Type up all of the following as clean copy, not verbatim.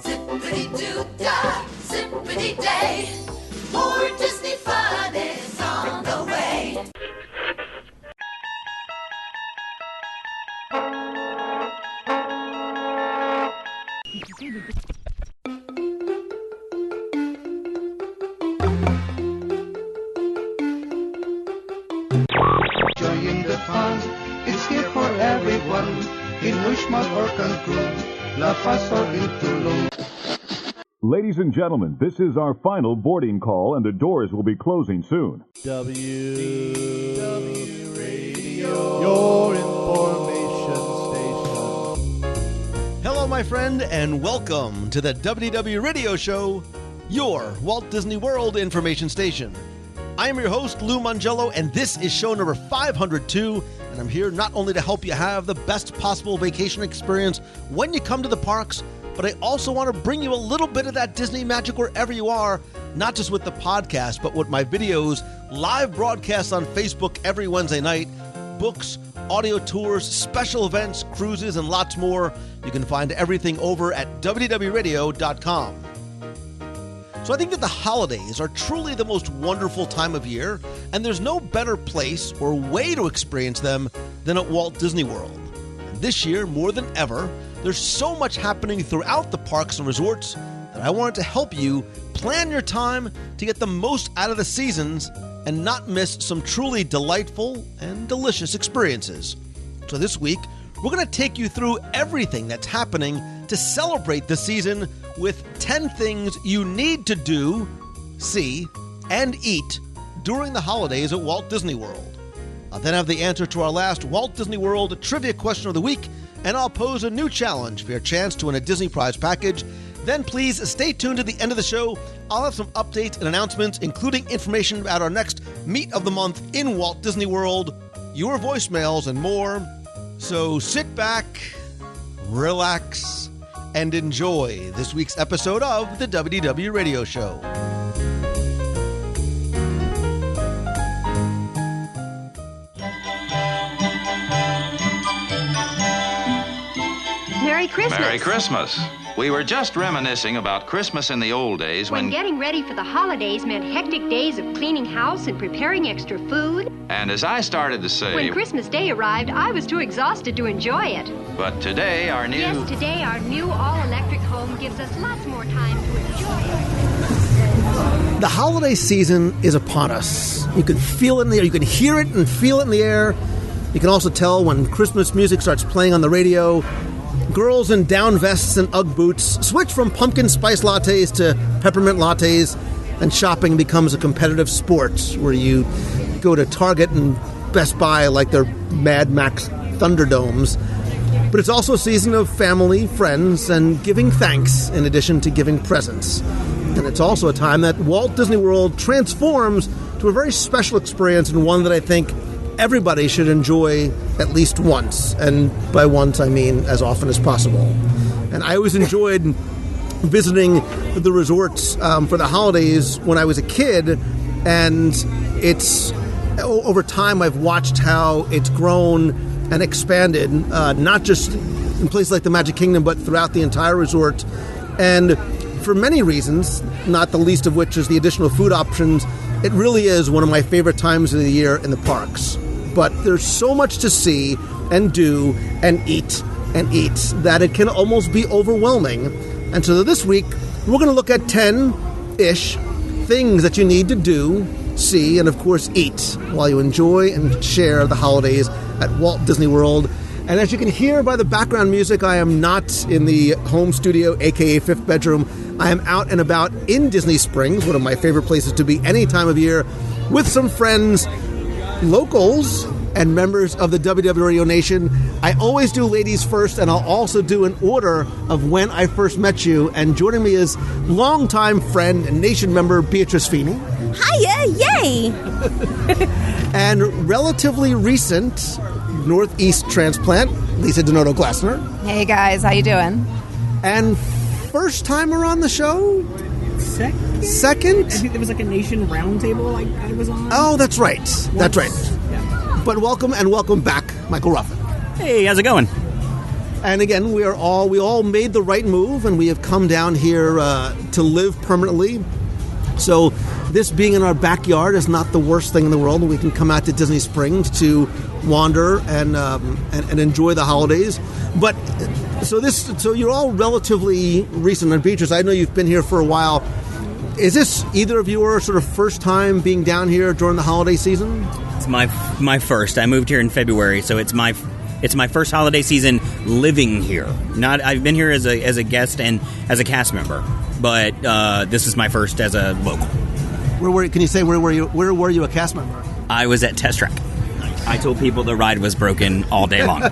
Zippity-doo-dah, zippity-day. More Disney fun is on the way. Enjoying the fun, it's here for everyone. In Wishmont or Cancun, La Paz or in Tulum. Ladies and gentlemen, this is our final boarding call, and the doors will be closing soon. WDW Radio, your information station. Hello, my friend, and welcome to the WDW Radio Show, your Walt Disney World information station. I am your host, Lou Mangello, and this is show number 502, and I'm here not only to help you have the best possible vacation experience when you come to the parks, but I also want to bring you a little bit of that Disney magic wherever you are, not just with the podcast, but with my videos, live broadcasts on Facebook every Wednesday night, books, audio tours, special events, cruises, and lots more. You can find everything over at WDWRadio.com. So I think that the holidays are truly the most wonderful time of year, and there's no better place or way to experience them than at Walt Disney World. And this year, more than ever, there's so much happening throughout the parks and resorts that I wanted to help you plan your time to get the most out of the seasons and not miss some truly delightful and delicious experiences. So this week, we're going to take you through everything that's happening to celebrate the season with 10 things you need to do, see, and eat during the holidays at Walt Disney World. I'll then have the answer to our last Walt Disney World trivia question of the week, and I'll pose a new challenge for your chance to win a Disney Prize package. Then please stay tuned to the end of the show. I'll have some updates and announcements, including information about our next Meet of the Month in Walt Disney World, your voicemails, and more. So sit back, relax, and enjoy this week's episode of the WDW Radio Show. Merry Christmas. Merry Christmas. We were just reminiscing about Christmas in the old days When getting ready for the holidays meant hectic days of cleaning house and preparing extra food. And as I started to say... When Christmas Day arrived, I was too exhausted to enjoy it. But today, our new... Yes, today our new all-electric home gives us lots more time to enjoy it. The holiday season is upon us. You can feel it in the air. You can hear it and feel it in the air. You can also tell when Christmas music starts playing on the radio. Girls in down vests and Ugg boots switch from pumpkin spice lattes to peppermint lattes, and shopping becomes a competitive sport where you go to Target and Best Buy like they're Mad Max Thunderdomes. But it's also a season of family, friends, and giving thanks in addition to giving presents. And it's also a time that Walt Disney World transforms to a very special experience, and one that I think everybody should enjoy at least once. And by once, I mean as often as possible. And I always enjoyed visiting the resorts for the holidays when I was a kid. And it's, over time, I've watched how it's grown and expanded, not just in places like the Magic Kingdom, but throughout the entire resort. And for many reasons, not the least of which is the additional food options, it really is one of my favorite times of the year in the parks. But there's so much to see and do and eat that it can almost be overwhelming. And so this week, we're going to look at 10-ish things that you need to do, see, and of course eat while you enjoy and share the holidays at Walt Disney World. And as you can hear by the background music, I am not in the home studio, aka fifth bedroom. I am out and about in Disney Springs, one of my favorite places to be any time of year, with some friends, locals, and members of the WDW Radio Nation. I always do ladies first, and I'll also do an order of when I first met you. And joining me is longtime friend and Nation member Beatrice Feeney. Hiya, yay! And relatively recent Northeast transplant, Lisa Donato Glassner. Hey guys, how you doing? And first timer on the show? Second? I think there was like a Nation roundtable I was on. Oh, that's right. Once. That's right. Yeah. But welcome and welcome back, Michael Ruffin. Hey, how's it going? And again, we all made the right move, and we have come down here to live permanently. So this being in our backyard is not the worst thing in the world. We can come out to Disney Springs to wander and enjoy the holidays. But so you're all relatively recent. And Beatrice, I know you've been here for a while. Is this either of your sort of first time being down here during the holiday season? It's my first. I moved here in February, so it's my first holiday season living here. I've been here as a guest and as a cast member, but this is my first as a local. Where were you a cast member? I was at Test Track. I told people the ride was broken all day long.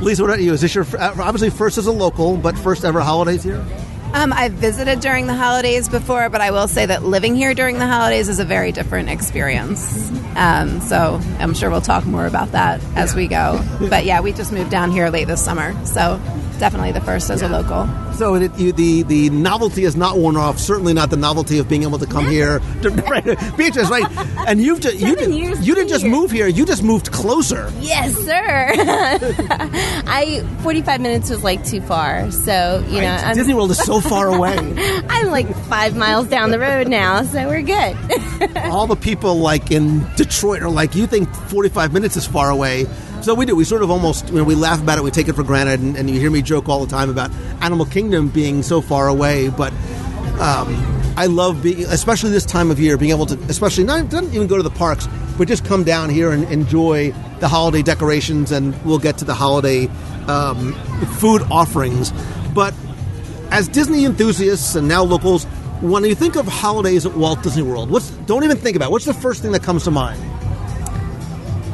Lisa, what about you? Is this your obviously first as a local, but first ever holidays here? I've visited during the holidays before, but I will say that living here during the holidays is a very different experience. So I'm sure we'll talk more about that as we go. But yeah, we just moved down here late this summer, so definitely the first as a local. So the novelty is not worn off. Certainly not the novelty of being able to come here. Beatrice, right? And you didn't just move here. You just moved closer. Yes, sir. 45 minutes was like too far. So Disney World is so far away. I'm like 5 miles down the road now, so we're good. All the people like in Detroit are like, you think 45 minutes is far away. So we do. We sort of almost, we laugh about it. We take it for granted. And you hear me joke all the time about Animal Kingdom being so far away. But I love being, especially this time of year, being able to, especially not even go to the parks, but just come down here and enjoy the holiday decorations. And we'll get to the holiday food offerings. But as Disney enthusiasts and now locals, when you think of holidays at Walt Disney World, don't even think about it. What's the first thing that comes to mind?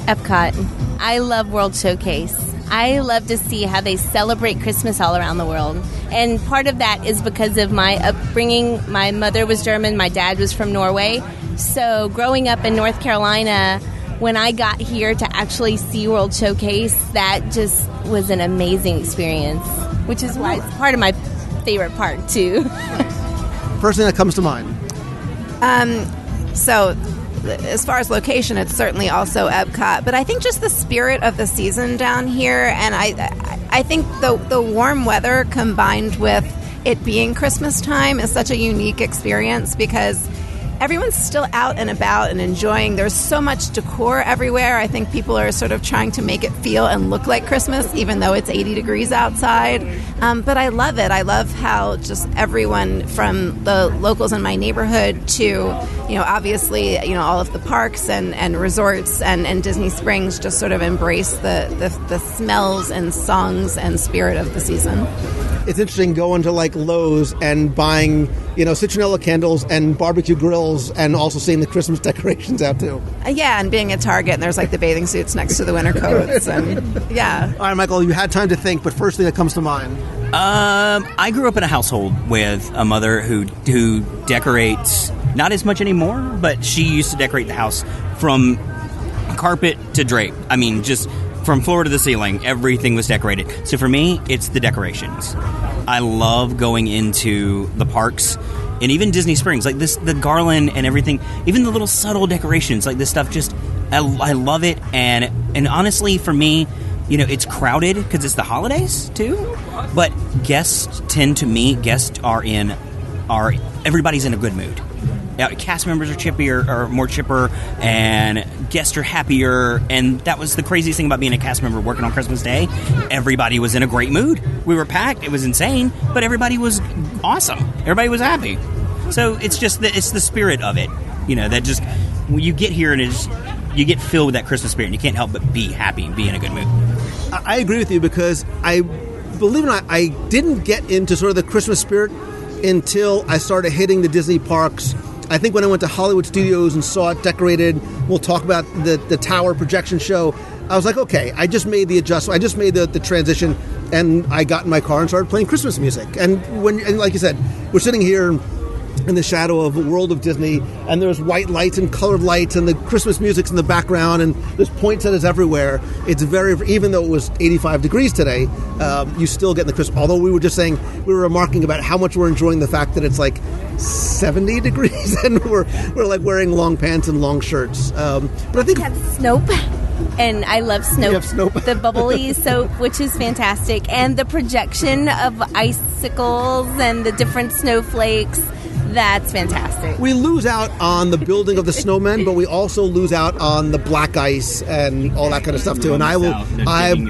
Epcot. I love World Showcase. I love to see how they celebrate Christmas all around the world. And part of that is because of my upbringing. My mother was German, my dad was from Norway. So growing up in North Carolina, when I got here to actually see World Showcase, that just was an amazing experience, which is why it's part of my favorite part, too. First thing that comes to mind? So as far as location, it's certainly also Epcot, but I think just the spirit of the season down here, and I think the warm weather combined with it being Christmas time is such a unique experience because everyone's still out and about and enjoying. There's so much decor everywhere. I think people are sort of trying to make it feel and look like Christmas, even though it's 80 degrees outside. But I love it. I love how just everyone from the locals in my neighborhood to, obviously, all of the parks and resorts and Disney Springs just sort of embrace the smells and songs and spirit of the season. It's interesting going to like Lowe's and buying, citronella candles and barbecue grills and also seeing the Christmas decorations out too. Yeah, and being at Target and there's like the bathing suits next to the winter coats. And yeah. All right, Michael, you had time to think, but first thing that comes to mind. I grew up in a household with a mother who decorates, not as much anymore, but she used to decorate the house from carpet to drape. I mean, just from floor to the ceiling, everything was decorated. So for me, it's the decorations. I love going into the parks and even Disney Springs, like the garland and everything, even the little subtle decorations, like this stuff. Just I love it, and honestly, for me, it's crowded because it's the holidays too. But guests are everybody's in a good mood. Yeah, cast members are more chipper, and guests are happier. And that was the craziest thing about being a cast member working on Christmas Day. Everybody was in a great mood. We were packed. It was insane, but everybody was awesome. Everybody was happy. So it's just it's the spirit of it, that just when you get here and you get filled with that Christmas spirit, and you can't help but be happy and be in a good mood. I agree with you because I believe it or not, I didn't get into sort of the Christmas spirit until I started hitting the Disney parks. I think when I went to Hollywood Studios and saw it decorated, we'll talk about the Tower projection show, I was like, okay, I just made the adjustment. I just made the transition, and I got in my car and started playing Christmas music. And like you said, we're sitting here in the shadow of the world of Disney, and there's white lights and colored lights, and the Christmas music's in the background, and there's poinsettias everywhere. It's even though it was 85 degrees today, you still get the Christmas. Although we were remarking about how much we're enjoying the fact that it's like 70 degrees, and we're like wearing long pants and long shirts. But I think Snope. And I love Snoop. You have Snoop. The bubbly soap, which is fantastic. And the projection of icicles and the different snowflakes. That's fantastic. We lose out on the building of the snowmen, but we also lose out on the black ice and all that kind of stuff too. And I'm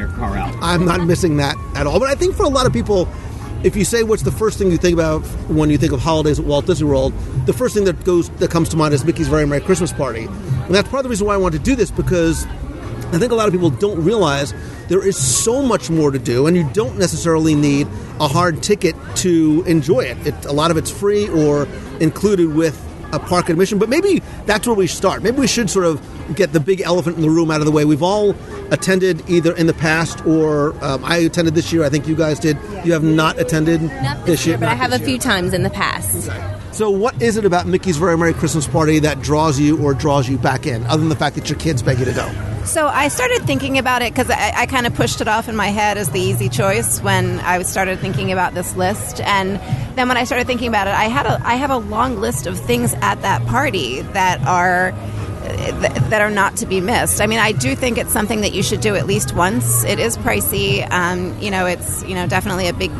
not missing that at all. But I think for a lot of people, if you say what's the first thing you think about when you think of holidays at Walt Disney World, the first thing that comes to mind is Mickey's Very Merry Christmas Party. And that's part of the reason why I wanted to do this, because I think a lot of people don't realize there is so much more to do, and you don't necessarily need a hard ticket to enjoy it. A lot of it's free or included with a park admission, but maybe that's where we start. Maybe we should sort of get the big elephant in the room out of the way. We've all attended either in the past or I attended this year. I think you guys did. You have not attended not this year, but I have a few times in the past. Okay. So what is it about Mickey's Very Merry Christmas Party that draws you back in, other than the fact that your kids beg you to go? So I started thinking about it because I kind of pushed it off in my head as the easy choice when I started thinking about this list. And then when I started thinking about it, I have a long list of things at that party that are not to be missed. I mean, I do think it's something that you should do at least once. It is pricey. It's definitely a big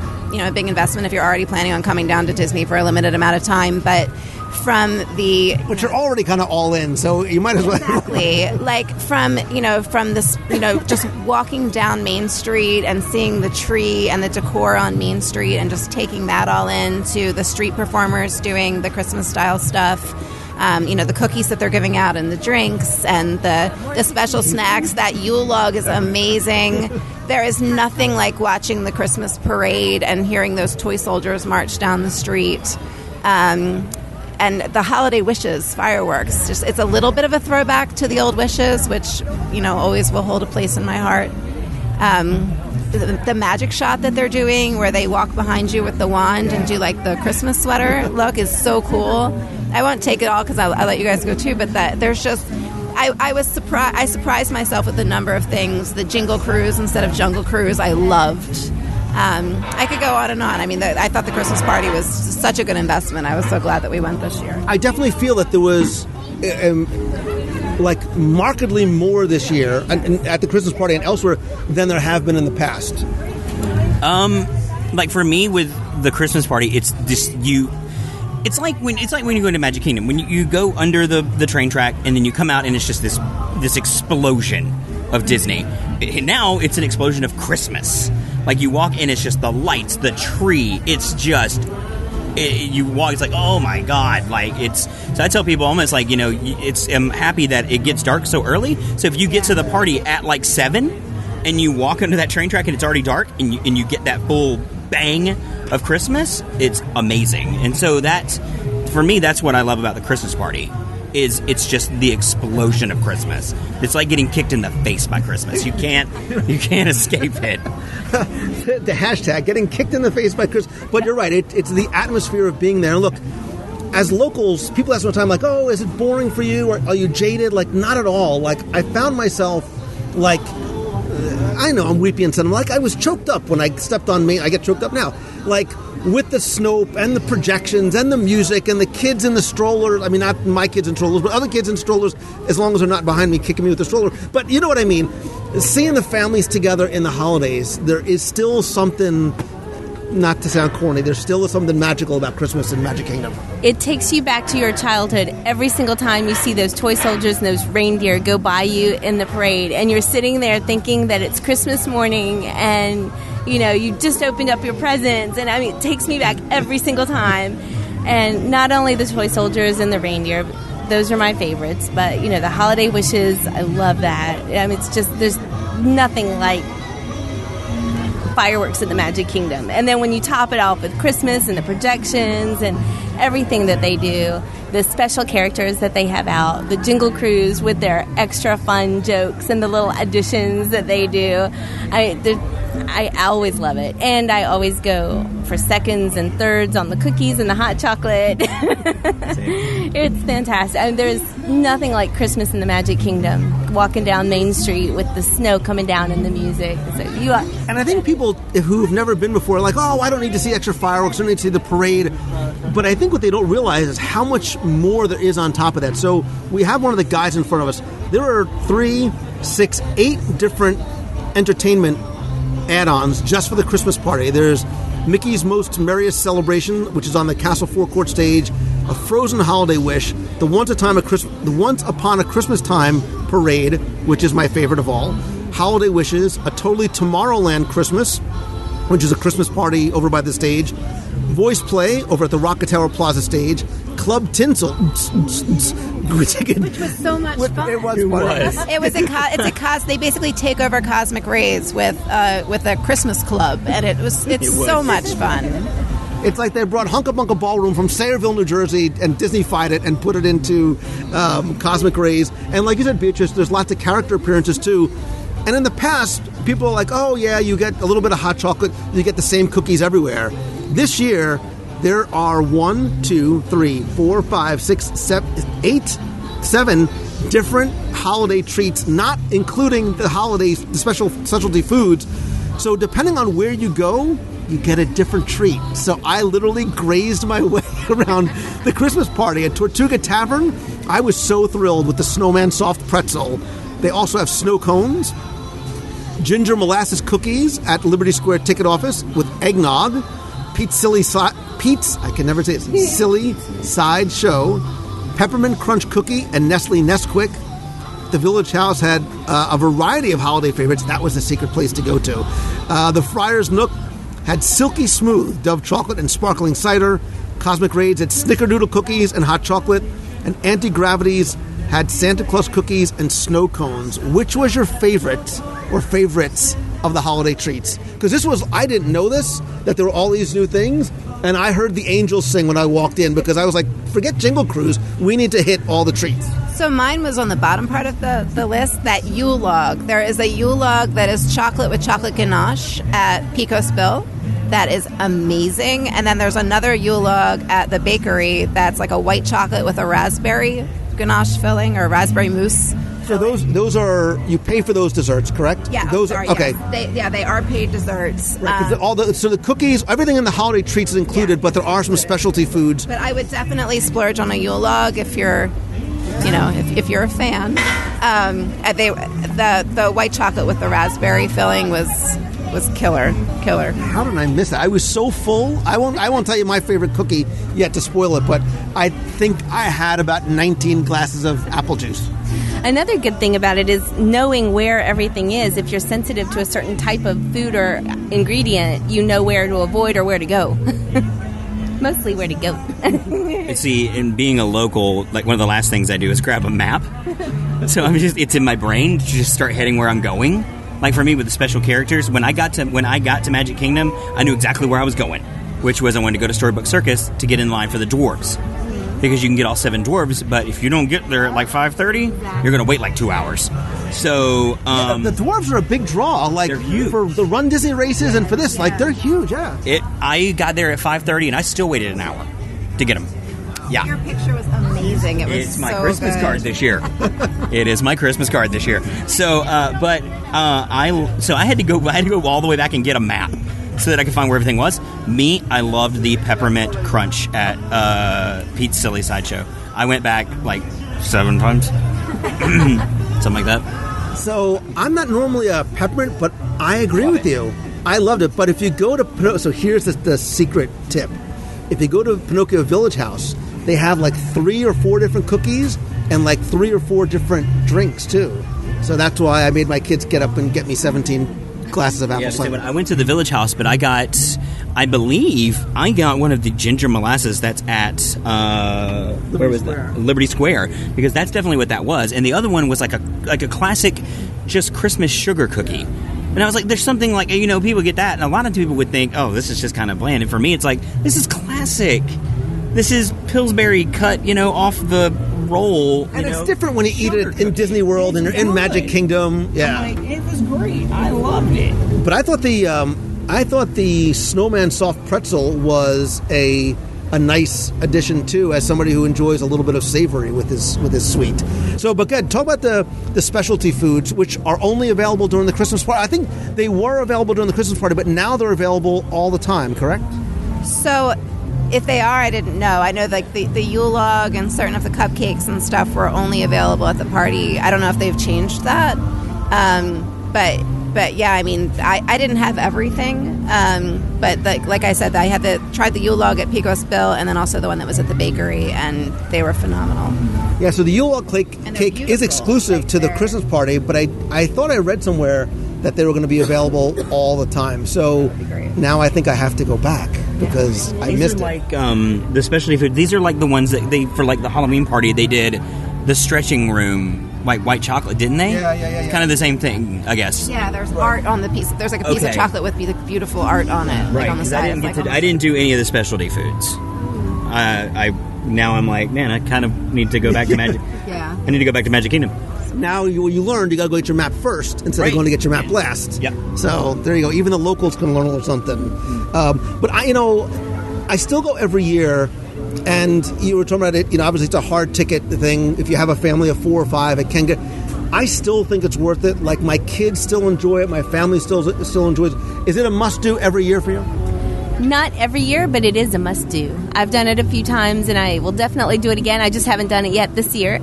investment if you're already planning on coming down to Disney for a limited amount of time. But but you're already kind of all in, so you might as well. Exactly. Like from this, just walking down Main Street and seeing the tree and the decor on Main Street and just taking that all in, to the street performers doing the Christmas style stuff. The cookies that they're giving out and the drinks and the special snacks. That Yule log is amazing. There is nothing like watching the Christmas parade and hearing those toy soldiers march down the street. And the holiday wishes, fireworks. It's a little bit of a throwback to the old wishes, which, always will hold a place in my heart. The magic shot that they're doing, where they walk behind you with the wand and do like the Christmas sweater look, is so cool. I won't take it all because I'll let you guys go too, but there's just... I was surprised. I surprised myself with the number of things. The Jingle Cruise instead of Jungle Cruise, I loved. I could go on and on. I mean, I thought the Christmas party was such a good investment. I was so glad that we went this year. I definitely feel that there was markedly more this year at the Christmas party and elsewhere than there have been in the past. Like for me with the Christmas party, it's this It's like when you go into Magic Kingdom, when you go under the train track and then you come out and it's just this explosion of Disney. Now it's an explosion of Christmas. Like you walk in, it's just the lights, the tree. It's just you walk. It's like, oh my god! Like it's. So I tell people almost like I'm happy that it gets dark so early. So if you get to the party at like 7 and you walk under that train track and it's already dark and you get that full bang of Christmas, it's amazing. And so for me, that's what I love about the Christmas party. It's just the explosion of Christmas. It's like getting kicked in the face by Christmas. You can't escape it. The hashtag, getting kicked in the face by Christmas. But you're right. It's the atmosphere of being there. And look, as locals, people ask me all the time, like, oh, is it boring for you? Or are you jaded? Like, not at all. Like, I found myself, like, I know I'm weepy and sentimental. Like, I was choked up when I stepped on Main. I get choked up now. Like, with the Snope and the projections and the music and the kids in the strollers. I mean, not my kids in strollers, but other kids in strollers, as long as they're not behind me kicking me with the stroller. But you know what I mean. Seeing the families together in the holidays, there is still something, not to sound corny, there's still something magical about Christmas in Magic Kingdom. It takes you back to your childhood every single time you see those toy soldiers and those reindeer go by you in the parade. And you're sitting there thinking that it's Christmas morning and... you just opened up your presents, and I mean, it takes me back every single time. And not only the toy soldiers and the reindeer, those are my favorites, but, the holiday wishes, I love that. I mean, it's just, there's nothing like fireworks in the Magic Kingdom. And then when you top it off with Christmas and the projections and everything that they do, the special characters that they have out, the Jingle Cruise with their extra fun jokes and the little additions that they do, I always love it. And I always go for seconds and thirds on the cookies and the hot chocolate. It's fantastic. I mean, there's nothing like Christmas in the Magic Kingdom. Walking down Main Street with the snow coming down and the music. And I think people who've never been before are like, oh, I don't need to see extra fireworks, I don't need to see the parade. But I think what they don't realize is how much more there is on top of that. So we have one of the guides in front of us. There are 3 8 different entertainment add-ons just for the Christmas party. There's Mickey's Most Merriest Celebration, which is on the Castle Forecourt stage, a Frozen Holiday Wish, the Once Upon a Christmas Time Parade, which is my favorite of all, Holiday Wishes, a Totally Tomorrowland Christmas, which is a Christmas party over by the stage, Voice Play over at the Rocket Tower Plaza stage, Club Tinsel, which was so much fun. It was. They basically take over Cosmic Rays with a Christmas club, and it's so much fun. It's like they brought Hunka Bunka Ballroom from Sayreville, New Jersey, and Disney-fied it and put it into Cosmic Rays. And like you said, Beatrice, there's lots of character appearances too. And in the past, people are like, oh yeah, you get a little bit of hot chocolate, you get the same cookies everywhere. This year, there are 7 different holiday treats, not including the specialty foods. So depending on where you go, you get a different treat. So I literally grazed my way around the Christmas party at Tortuga Tavern. I was so thrilled with the Snowman Soft Pretzel. They also have snow cones, ginger molasses cookies at Liberty Square ticket office with eggnog, Pete's Silly Side Show, Peppermint Crunch Cookie, and Nestle Nesquik. The Village House had a variety of holiday favorites. That was the secret place to go to. The Friar's Nook had Silky Smooth Dove Chocolate and Sparkling Cider. Cosmic Raids had Snickerdoodle Cookies and Hot Chocolate. And Anti-Gravities had Santa Claus Cookies and Snow Cones. Which was your favorite or favorites of the holiday treats? Because I didn't know this, that there were all these new things, and I heard the angels sing when I walked in because I was like, forget Jingle Cruise, we need to hit all the treats. So mine was on the bottom part of the list, that Yule log. There is a Yule log that is chocolate with chocolate ganache at Pico Spill. That is amazing. And then there's another Yule log at the bakery that's like a white chocolate with a raspberry ganache filling or raspberry mousse. So those are, you pay for those desserts, correct? Yeah. Those are okay. Yes. They are paid desserts. Right, so the cookies, everything in the holiday treats is included, but there are some specialty foods. But I would definitely splurge on a Yule log if you're, if you're a fan. The white chocolate with the raspberry filling was killer. How did I miss that? I was so full. I won't tell you my favorite cookie yet to spoil it, but I think I had about 19 glasses of apple juice. Another good thing about it is knowing where everything is. If you're sensitive to a certain type of food or ingredient, you know where to avoid or where to go. Mostly where to go. See, in being a local, like one of the last things I do is grab a map. So it's in my brain to just start heading where I'm going. Like for me with the special characters, when I got to Magic Kingdom, I knew exactly where I was going, which was I wanted to go to Storybook Circus to get in line for the dwarves. Because you can get all 7 dwarves, but if you don't get there at like 5:30, you're going to wait like 2 hours. So the dwarves are a big draw. Like they're huge. For the Run Disney races and for this, like they're huge. Yeah. I got there at 5:30 and I still waited an hour to get them. Yeah. Your picture was amazing. It's my Christmas card this year. It is my Christmas card this year. So, I had to go all the way back and get a map so that I could find where everything was. I loved the Peppermint Crunch at Pete's Silly Sideshow. I went back like 7 times, something like that. So I'm not normally a peppermint, but I agree with you. I loved it. But if you go to so here's the secret tip: if you go to Pinocchio Village House, they have like 3 or 4 different cookies and like 3 or 4 different drinks too. So that's why I made my kids get up and get me 17 glasses of apple cider. I went to the Village House, but I believe I got one of the ginger molasses that's at Liberty Square, because that's definitely what that was. And the other one was like a classic just Christmas sugar cookie. And I was like, there's something like, people get that, and a lot of people would think, oh, this is just kind of bland. And for me, it's like, this is classic. This is Pillsbury cut, off the roll. And it's different when you eat it in Disney World and you're in Magic Kingdom. Yeah, it was great. I loved it. But I thought the Snowman Soft Pretzel was a nice addition too, as somebody who enjoys a little bit of savory with his sweet. So, but good. Talk about the specialty foods, which are only available during the Christmas party. I think they were available during the Christmas party, but now they're available all the time. Correct? So, if they are, I didn't know. I know like the Yule log and certain of the cupcakes and stuff were only available at the party. I don't know if they've changed that. But yeah, I mean, I didn't have everything. But like I said, I had tried the Yule log at Pecos Bill, and then also the one that was at the bakery, and they were phenomenal. Yeah, so the Yule log cake is exclusive to the Christmas party, but I thought I read somewhere that they were going to be available all the time. So now I think I have to go back because I missed it. Like the specialty food. These are like the ones that they, for like the Halloween party, they did the stretching room. Like white chocolate, didn't they? Yeah. Kind of the same thing, I guess. Yeah, there's art on the piece. There's like a piece of chocolate with beautiful art on it. Right, like on the side. I didn't do any of the specialty foods. Now I'm like, man, I kind of need to go back to Magic. Yeah. I need to go back to Magic Kingdom. Now you learned you got to go get your map first instead of going to get your map last. Yep. So there you go. Even the locals can learn a little something. But I still go every year. And you were talking about it, obviously it's a hard ticket thing. If you have a family of 4 or 5, it can get... I still think it's worth it. Like, my kids still enjoy it. My family still enjoys it. Is it a must-do every year for you? Not every year, but it is a must-do. I've done it a few times, and I will definitely do it again. I just haven't done it yet this year.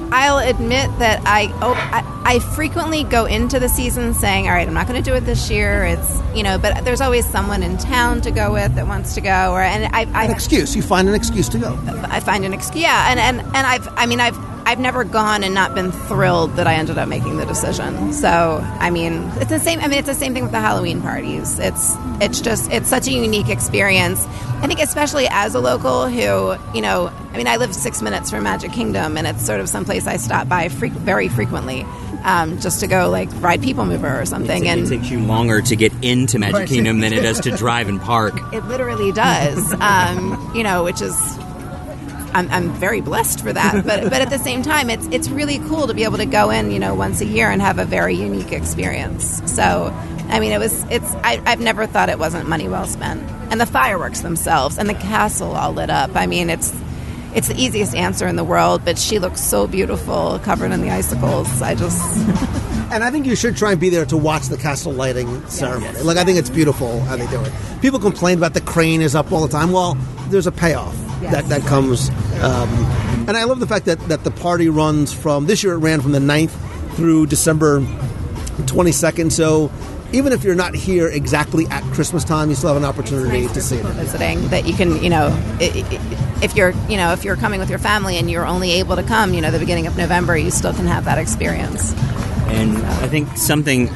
I'll admit that I frequently go into the season saying, all right, I'm not going to do it this year. It's, but there's always someone in town to go with that wants to go. An excuse. You find an excuse to go. I find an excuse. Yeah. I've never gone and not been thrilled that I ended up making the decision. So, it's the same. It's the same thing with the Halloween parties. It's such a unique experience. I think especially as a local who, I live 6 minutes from Magic Kingdom, and it's sort of someplace I stop by very frequently, just to go like ride People Mover or something. It takes you longer to get into Magic Kingdom than it does to drive and park. It literally does. Which is. I'm very blessed for that, but at the same time, it's really cool to be able to go in, once a year and have a very unique experience. So, I've never thought it wasn't money well spent. And the fireworks themselves and the castle all lit up. It's the easiest answer in the world, but she looks so beautiful, covered in the icicles. And I think you should try and be there to watch the castle lighting ceremony. Yes. Like, I think it's beautiful how they do it. People complain about the crane is up all the time. Well, there's a payoff that comes. And I love the fact that the party runs from, this year it ran from the 9th through December 22nd. So even if you're not here exactly at Christmas time, you still have an opportunity to see it. Visiting that you can, if you're coming with your family and you're only able to come, the beginning of November, you still can have that experience. And I think something,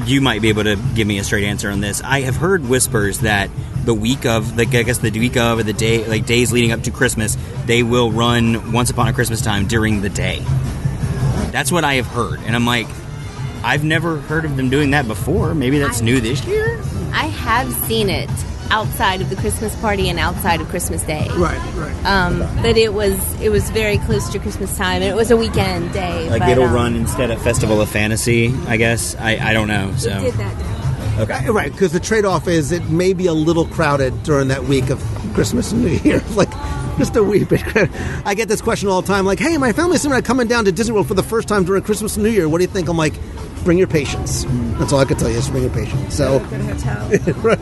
you might be able to give me a straight answer on this. I have heard whispers that the week of, or the day, like days leading up to Christmas, they will run Once Upon a Christmas Time during the day. That's what I have heard. And I'm like, I've never heard of them doing that before. Maybe that's new this year? I have seen it outside of the Christmas party and outside of Christmas Day. Right. But it was very close to Christmas time, and it was a weekend day. Like it'll run instead of Festival of Fantasy, I guess. I don't know. So. It did that day. Okay. Right, because the trade-off is it may be a little crowded during that week of Christmas and New Year. Like, just a wee bit. I get this question all the time, like, hey, my family's coming down to Disney World for the first time during Christmas and New Year. What do you think? I'm like, bring your patience. That's all I can tell you is bring your patience. So, good hotel. Right.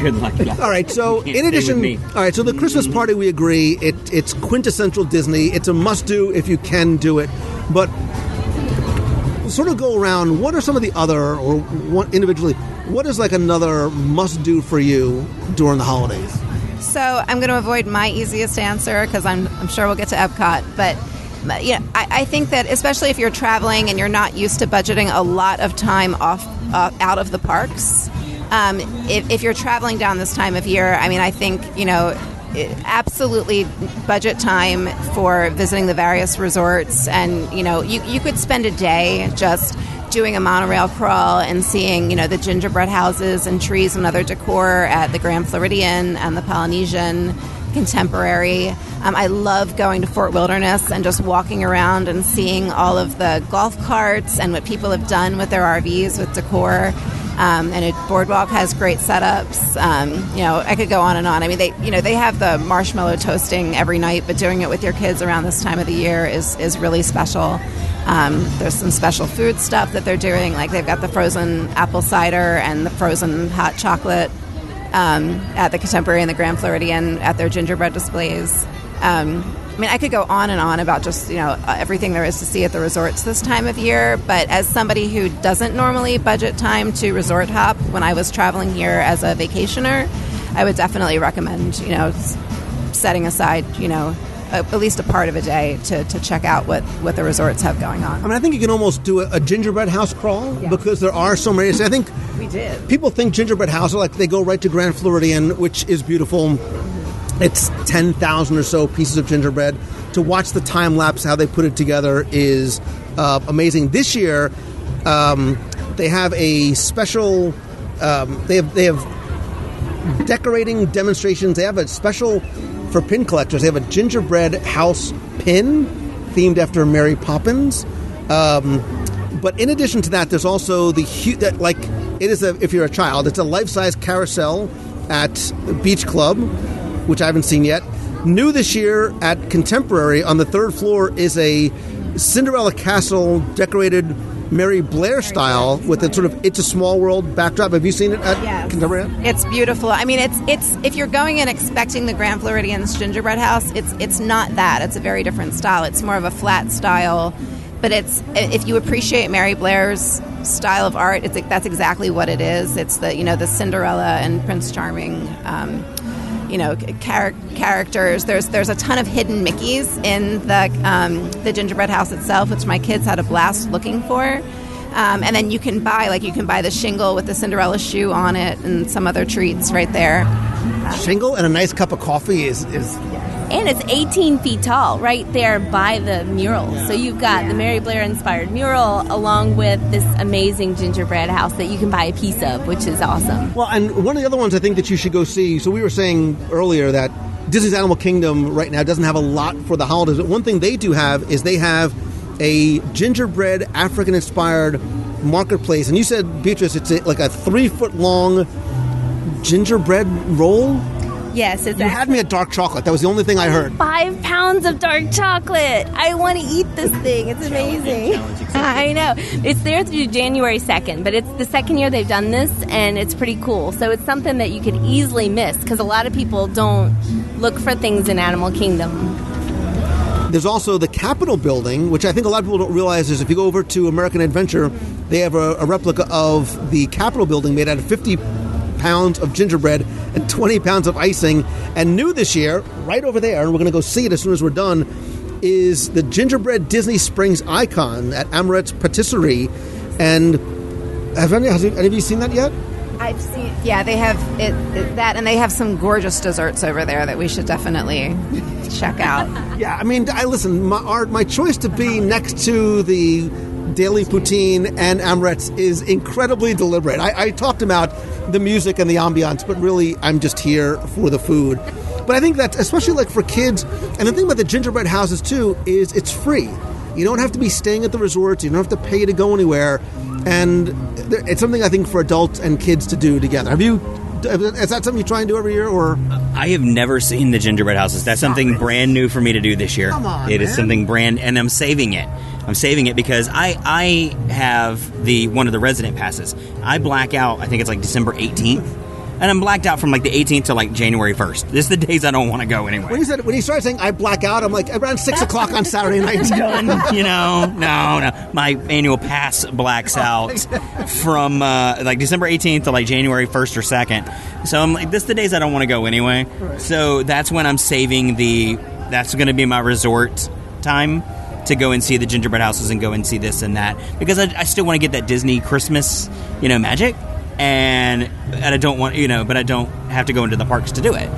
Good luck. All right. So, in addition, all right. So the Christmas party, we agree, it's quintessential Disney. It's a must-do if you can do it. But sort of go around. What are some of the other, or what individually? What is like another must-do for you during the holidays? So I'm going to avoid my easiest answer because I'm sure we'll get to Epcot, but. I think that especially if you're traveling and you're not used to budgeting a lot of time out of the parks, if you're traveling down this time of year, I think, absolutely budget time for visiting the various resorts. And, you could spend a day just doing a monorail crawl and seeing, the gingerbread houses and trees and other decor at the Grand Floridian and the Polynesian Contemporary. I love going to Fort Wilderness and just walking around and seeing all of the golf carts and what people have done with their RVs with decor. And Boardwalk has great setups. I could go on and on. They have the marshmallow toasting every night, but doing it with your kids around this time of the year is really special. There's some special food stuff that they're doing, like they've got the frozen apple cider and the frozen hot chocolate at the Contemporary and the Grand Floridian at their gingerbread displays. I mean, I could go on and on about just, everything there is to see at the resorts this time of year, but as somebody who doesn't normally budget time to resort hop, when I was traveling here as a vacationer, I would definitely recommend, setting aside, at least a part of a day to check out what the resorts have going on. I mean, I think you can almost do a gingerbread house crawl because there are so many. I think we did. People think gingerbread house are like they go right to Grand Floridian, which is beautiful. It's 10,000 or so pieces of gingerbread. To watch the time lapse, how they put it together is amazing. This year, they have a special. They have decorating demonstrations. They have a special for pin collectors. They have a gingerbread house pin themed after Mary Poppins. But in addition to that, there's also if you're a child, it's a life-size carousel at Beach Club, which I haven't seen yet. New this year at Contemporary on the third floor is a Cinderella Castle decorated Mary Blair style with a sort of It's a Small World backdrop. Have you seen it at Contemporary? It's beautiful. I mean, it's if you're going in expecting the Grand Floridian's gingerbread house, it's not that. It's a very different style. It's more of a flat style. But if you appreciate Mary Blair's style of art, that's exactly what it is. It's the Cinderella and Prince Charming characters. There's a ton of hidden Mickeys in the gingerbread house itself, which my kids had a blast looking for. And then you can buy the shingle with the Cinderella shoe on it and some other treats right there. Shingle and a nice cup of coffee is And it's 18 feet tall right there by the mural. Yeah. So you've got the Mary Blair-inspired mural along with this amazing gingerbread house that you can buy a piece of, which is awesome. Well, and one of the other ones I think that you should go see, so we were saying earlier that Disney's Animal Kingdom right now doesn't have a lot for the holidays, but one thing they do have is they have a gingerbread African-inspired marketplace. And you said, Beatrice, it's like a 3-foot-long gingerbread roll? Yes, you had me at dark chocolate. That was the only thing I heard. 5 pounds of dark chocolate. I want to eat this thing. It's amazing. I know. It's there through January 2nd, but it's the second year they've done this, and it's pretty cool. So it's something that you could easily miss because a lot of people don't look for things in Animal Kingdom. There's also the Capitol building, which I think a lot of people don't realize is if you go over to American Adventure, they have a replica of the Capitol building made out of 50 pounds of gingerbread and 20 pounds of icing. And new this year, right over there, and we're going to go see it as soon as we're done, is the gingerbread Disney Springs icon at Amorette's Patisserie. And have any of you seen that yet? I've seen, yeah, they have that, and they have some gorgeous desserts over there that we should definitely check out. Yeah, I mean, my choice to be next to the Daily Poutine and Amorette's is incredibly deliberate. I talked about the music and the ambiance, but really I'm just here for the food. But I think that, especially like for kids, and the thing about the gingerbread houses too is it's free. You don't have to be staying at the resorts. You don't have to pay to go anywhere. And it's something I think for adults and kids to do together. Is that something you try and do every year? Or I have never seen the gingerbread houses. That's something brand new for me to do this year. Come on, It is something brand, and I'm saving it. I'm saving it because I have one of the resident passes. I black out, I think it's like December 18th. And I'm blacked out from like the 18th to like January 1st. This is the days I don't want to go anyway. When he started saying I black out, I'm like around 6 o'clock on Saturday night. No. My annual pass blacks out from like December 18th to like January 1st or 2nd. So I'm like, this is the days I don't want to go anyway. Right. So that's when I'm saving that's going to be my resort time to go and see the gingerbread houses and go and see this and that. Because I still want to get that Disney Christmas, magic. And I don't want, but I don't have to go into the parks to do it.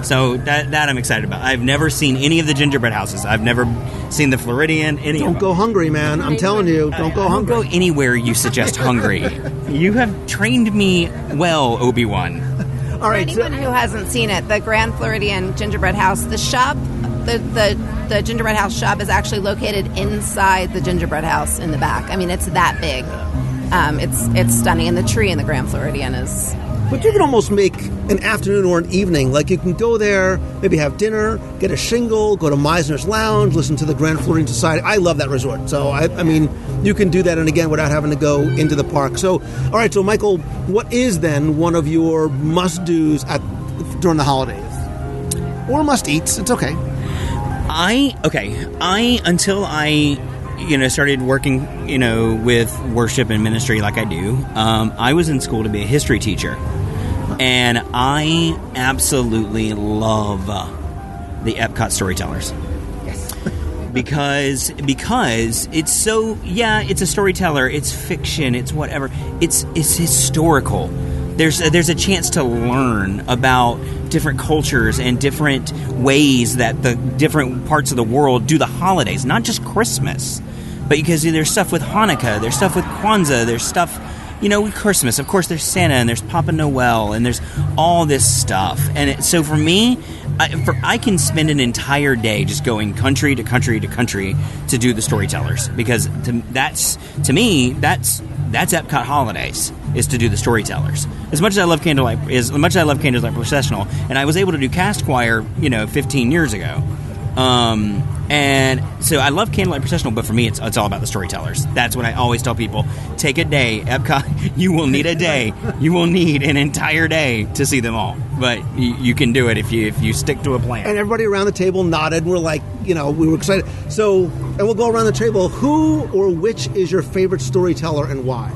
So that I'm excited about. I've never seen any of the gingerbread houses. I've never seen the Floridian. Don't go hungry, man. I'm telling you, don't go hungry. Don't go anywhere you suggest hungry. You have trained me well, Obi-Wan. All right. For anyone who hasn't seen it, the Grand Floridian Gingerbread House, the shop, the gingerbread house shop is actually located inside the gingerbread house in the back. I mean, it's that big. It's stunning, and the tree in the Grand Floridian is... But you can almost make an afternoon or an evening. Like, you can go there, maybe have dinner, get a shingle, go to Meisner's Lounge, listen to the Grand Floridian Society. I love that resort. So, I mean, you can do that, and again, without having to go into the park. So, all right, so Michael, what is then one of your must-dos during the holidays? Or must-eats, it's okay. Until I started working, with worship and ministry like I do, I was in school to be a history teacher. And I absolutely love the Epcot storytellers. Yes. because it's so, it's a storyteller, it's fiction, it's whatever. It's historical. There's a chance to learn about different cultures and different ways that the different parts of the world do the holidays, not just Christmas. But because there's stuff with Hanukkah, there's stuff with Kwanzaa, there's stuff, with Christmas. Of course, there's Santa and there's Papa Noel and there's all this stuff. And so for me, I can spend an entire day just going country to country to country to do the storytellers, because that's Epcot holidays, is to do the storytellers. As much as I love Candlelight Processional, and I was able to do cast choir, 15 years ago. And so I love Candlelight Processional, but for me, it's all about the storytellers. That's what I always tell people. Take a day. Epcot, you will need a day. You will need an entire day to see them all. But you can do it if you stick to a plan. And everybody around the table nodded, and we're like, we were excited. So, and we'll go around the table. Who or which is your favorite storyteller and why?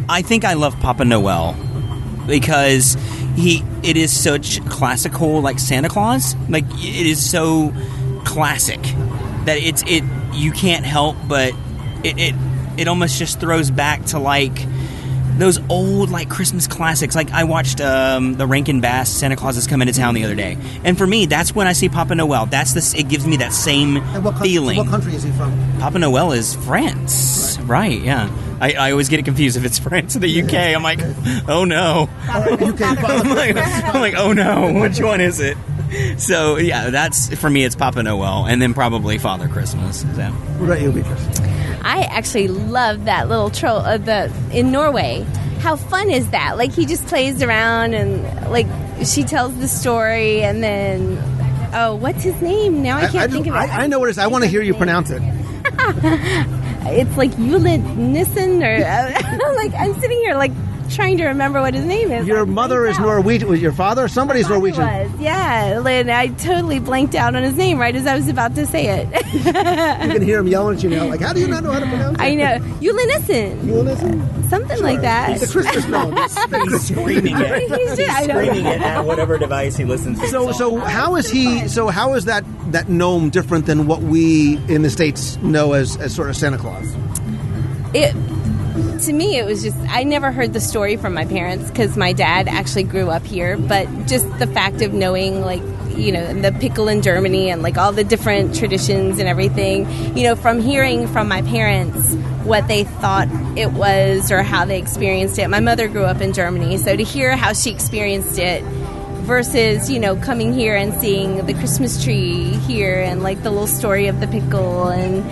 I think I love Papa Noel, because it is such classical, like Santa Claus. Like, it is so classic that you can't help but it almost just throws back to like those old like Christmas classics. Like, I watched the Rankin Bass Santa Claus Is Coming to Town the other day, and for me, that's when I see Papa Noel. It gives me that same feeling. What country is he from? Papa Noel is France, right? Yeah. I always get it confused if it's France or the UK. I'm like, oh no. I'm like, oh no, which one is it? So yeah, for me, it's Papa Noel, and then probably Father Christmas. So. What about you, Beatrice? I actually love that little troll in Norway. How fun is that? Like, he just plays around, and like she tells the story, and then what's his name? Now I can't think of it. I know what it is. I want to hear you pronounce it. It's like Yulin Nissen, or like, I'm sitting here like trying to remember what his name is. Your mother is Norwegian. Was your father? Somebody's Norwegian. Was, yeah. And I totally blanked out on his name right as I was about to say it. You can hear him yelling at you now, like, how do you not know how to pronounce it? I know. Yulin Nissen. Something like that. He's a Christmas gnome. He's screaming it at whatever device he listens to. So how is that gnome different than what we in the States know as sort of Santa Claus? To me, it was just, I never heard the story from my parents because my dad actually grew up here, but just the fact of knowing, like, the pickle in Germany and like all the different traditions and everything, from hearing from my parents what they thought it was or how they experienced it. My mother grew up in Germany, so to hear how she experienced it versus, coming here and seeing the Christmas tree here and like the little story of the pickle, and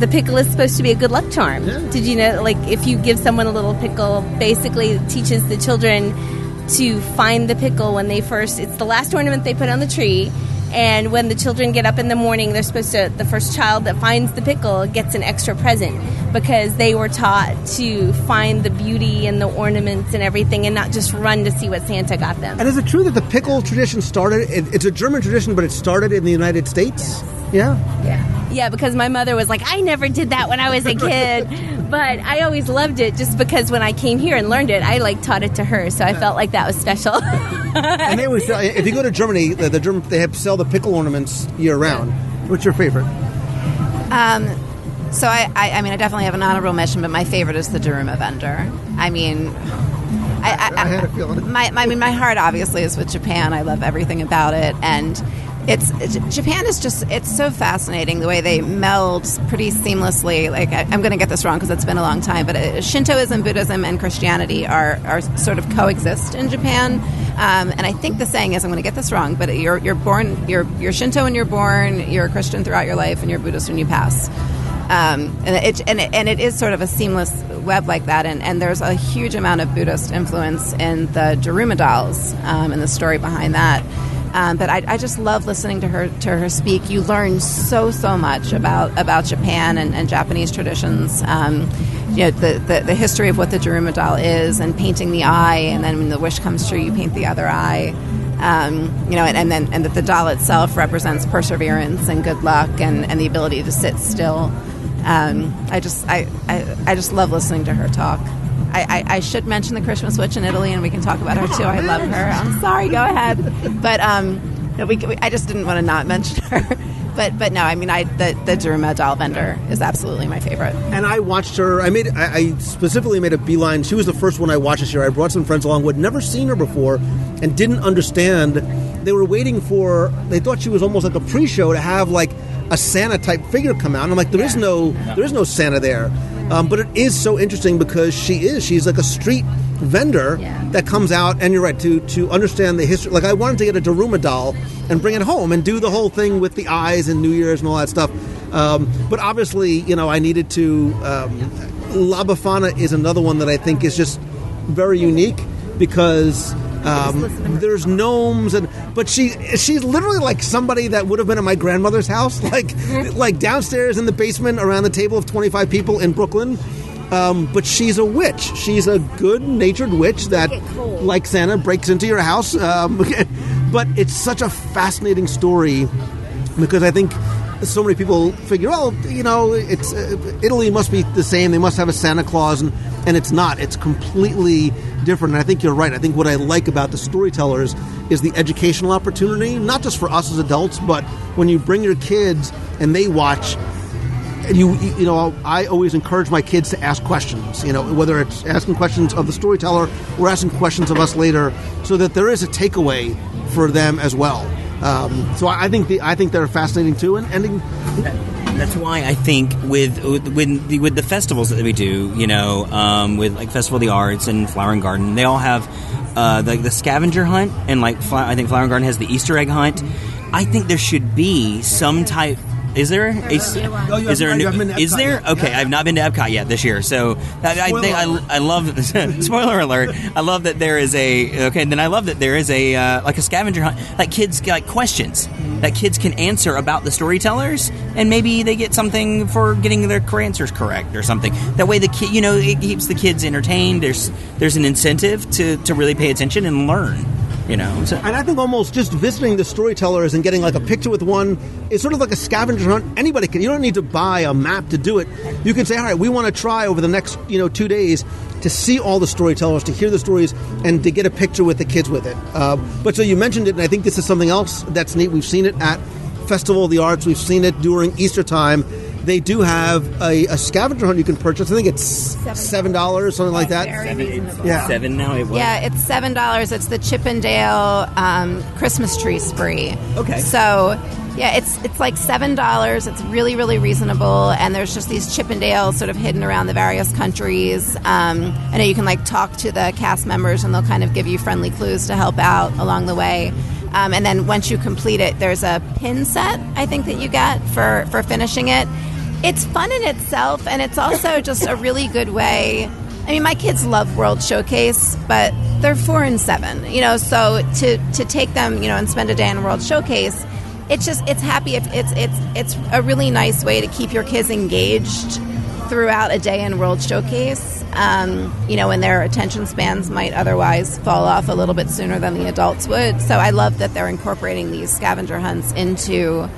the pickle is supposed to be a good luck charm. Yeah. Did you know, like, if you give someone a little pickle, basically it teaches the children to find the pickle when it's the last ornament they put on the tree. And when the children get up in the morning, the first child that finds the pickle gets an extra present, because they were taught to find the beauty and the ornaments and everything and not just run to see what Santa got them. And is it true that the pickle tradition started, it's a German tradition, but it started in the United States? Yeah? Yeah, because my mother was like, I never did that when I was a kid. But I always loved it just because when I came here and learned it, I taught it to her. So I felt like that was special. And they always sell, if you go to Germany, they sell the pickle ornaments year round. What's your favorite? So I mean, I definitely have an honorable mention, but my favorite is the Daruma vendor. I mean, I had a feeling. My heart obviously is with Japan. I love everything about it, and Japan is it's so fascinating the way they meld pretty seamlessly. Like, I'm going to get this wrong because it's been a long time, but Shintoism, Buddhism, and Christianity are sort of coexist in Japan. And I think the saying is, I'm going to get this wrong, but you're Shinto when you're born, you're a Christian throughout your life, and you're Buddhist when you pass. And it is sort of a seamless web like that, and there's a huge amount of Buddhist influence in the Daruma dolls and the story behind that. But I just love listening to her speak. You learn so much about Japan and Japanese traditions. The history of what the Daruma doll is, and painting the eye, and then when the wish comes true, you paint the other eye. And that the doll itself represents perseverance and good luck and the ability to sit still. I just love listening to her talk. I should mention the Christmas Witch in Italy, and we can talk about her too. I love her. I'm sorry, go ahead. But I just didn't want to not mention her. But no, I mean, the Daruma doll vendor is absolutely my favorite. And I watched her. I specifically made a beeline. She was the first one I watched this year. I brought some friends along who had never seen her before and didn't understand. They were waiting for. They thought she was almost like a pre-show to have like a Santa type figure come out. And I'm like, there is no Santa there. But it is so interesting because she's like a street vendor that comes out, and you're right, to understand the history. Like, I wanted to get a Daruma doll and bring it home and do the whole thing with the eyes and New Year's and all that stuff. But obviously, I needed to. La Befana is another one that I think is just very unique because there's gnomes, but she's literally like somebody that would have been at my grandmother's house, like downstairs in the basement around the table of 25 people in Brooklyn. But she's a witch. She's a good-natured witch that, like Santa, breaks into your house. But it's such a fascinating story because I think so many people figure, it's Italy must be the same. They must have a Santa Claus, and it's not. It's completely different. And I think you're right. I think what I like about the storytellers is the educational opportunity, not just for us as adults, but when you bring your kids and they watch. I always encourage my kids to ask questions, whether it's asking questions of the storyteller or asking questions of us later, so that there is a takeaway for them as well. So I think they're fascinating too, and that's why I think with the festivals that we do, with like Festival of the Arts and Flower and Garden, they all have the scavenger hunt, and I think Flower and Garden has the Easter egg hunt. I think there should be some type. Is there? Is there? Okay, I've not been to Epcot yet this year, so I love. Spoiler alert! I love that there is a. Okay, then I love that there is a like a scavenger hunt. Like kids get questions that kids can answer about the storytellers, and maybe they get something for getting their answers correct or something. That way, the kid, it keeps the kids entertained. There's an incentive to really pay attention and learn. And I think almost just visiting the storytellers and getting like a picture with one is sort of like a scavenger hunt. Anybody can. You don't need to buy a map to do it. You can say, all right, we want to try over the next 2 days to see all the storytellers, to hear the stories, and to get a picture with the kids with it. But so you mentioned it, and I think this is something else that's neat. We've seen it at Festival of the Arts. We've seen it during Easter time. They do have a scavenger hunt you can purchase. I think it's $7, something like that. $7 now. It's $7. It's the Chippendale Christmas tree spree. Okay. So it's like $7. It's really, really reasonable, and there's just these Chippendales sort of hidden around the various countries. I know you can talk to the cast members, and they'll kind of give you friendly clues to help out along the way. And then once you complete it, there's a pin set, I think, that you get for finishing it. It's fun in itself, and it's also just a really good way. I mean, my kids love World Showcase, but they're 4 and 7, so to take them, and spend a day in World Showcase, it's happy. It's a really nice way to keep your kids engaged throughout a day in World Showcase, when their attention spans might otherwise fall off a little bit sooner than the adults would. So I love that they're incorporating these scavenger hunts into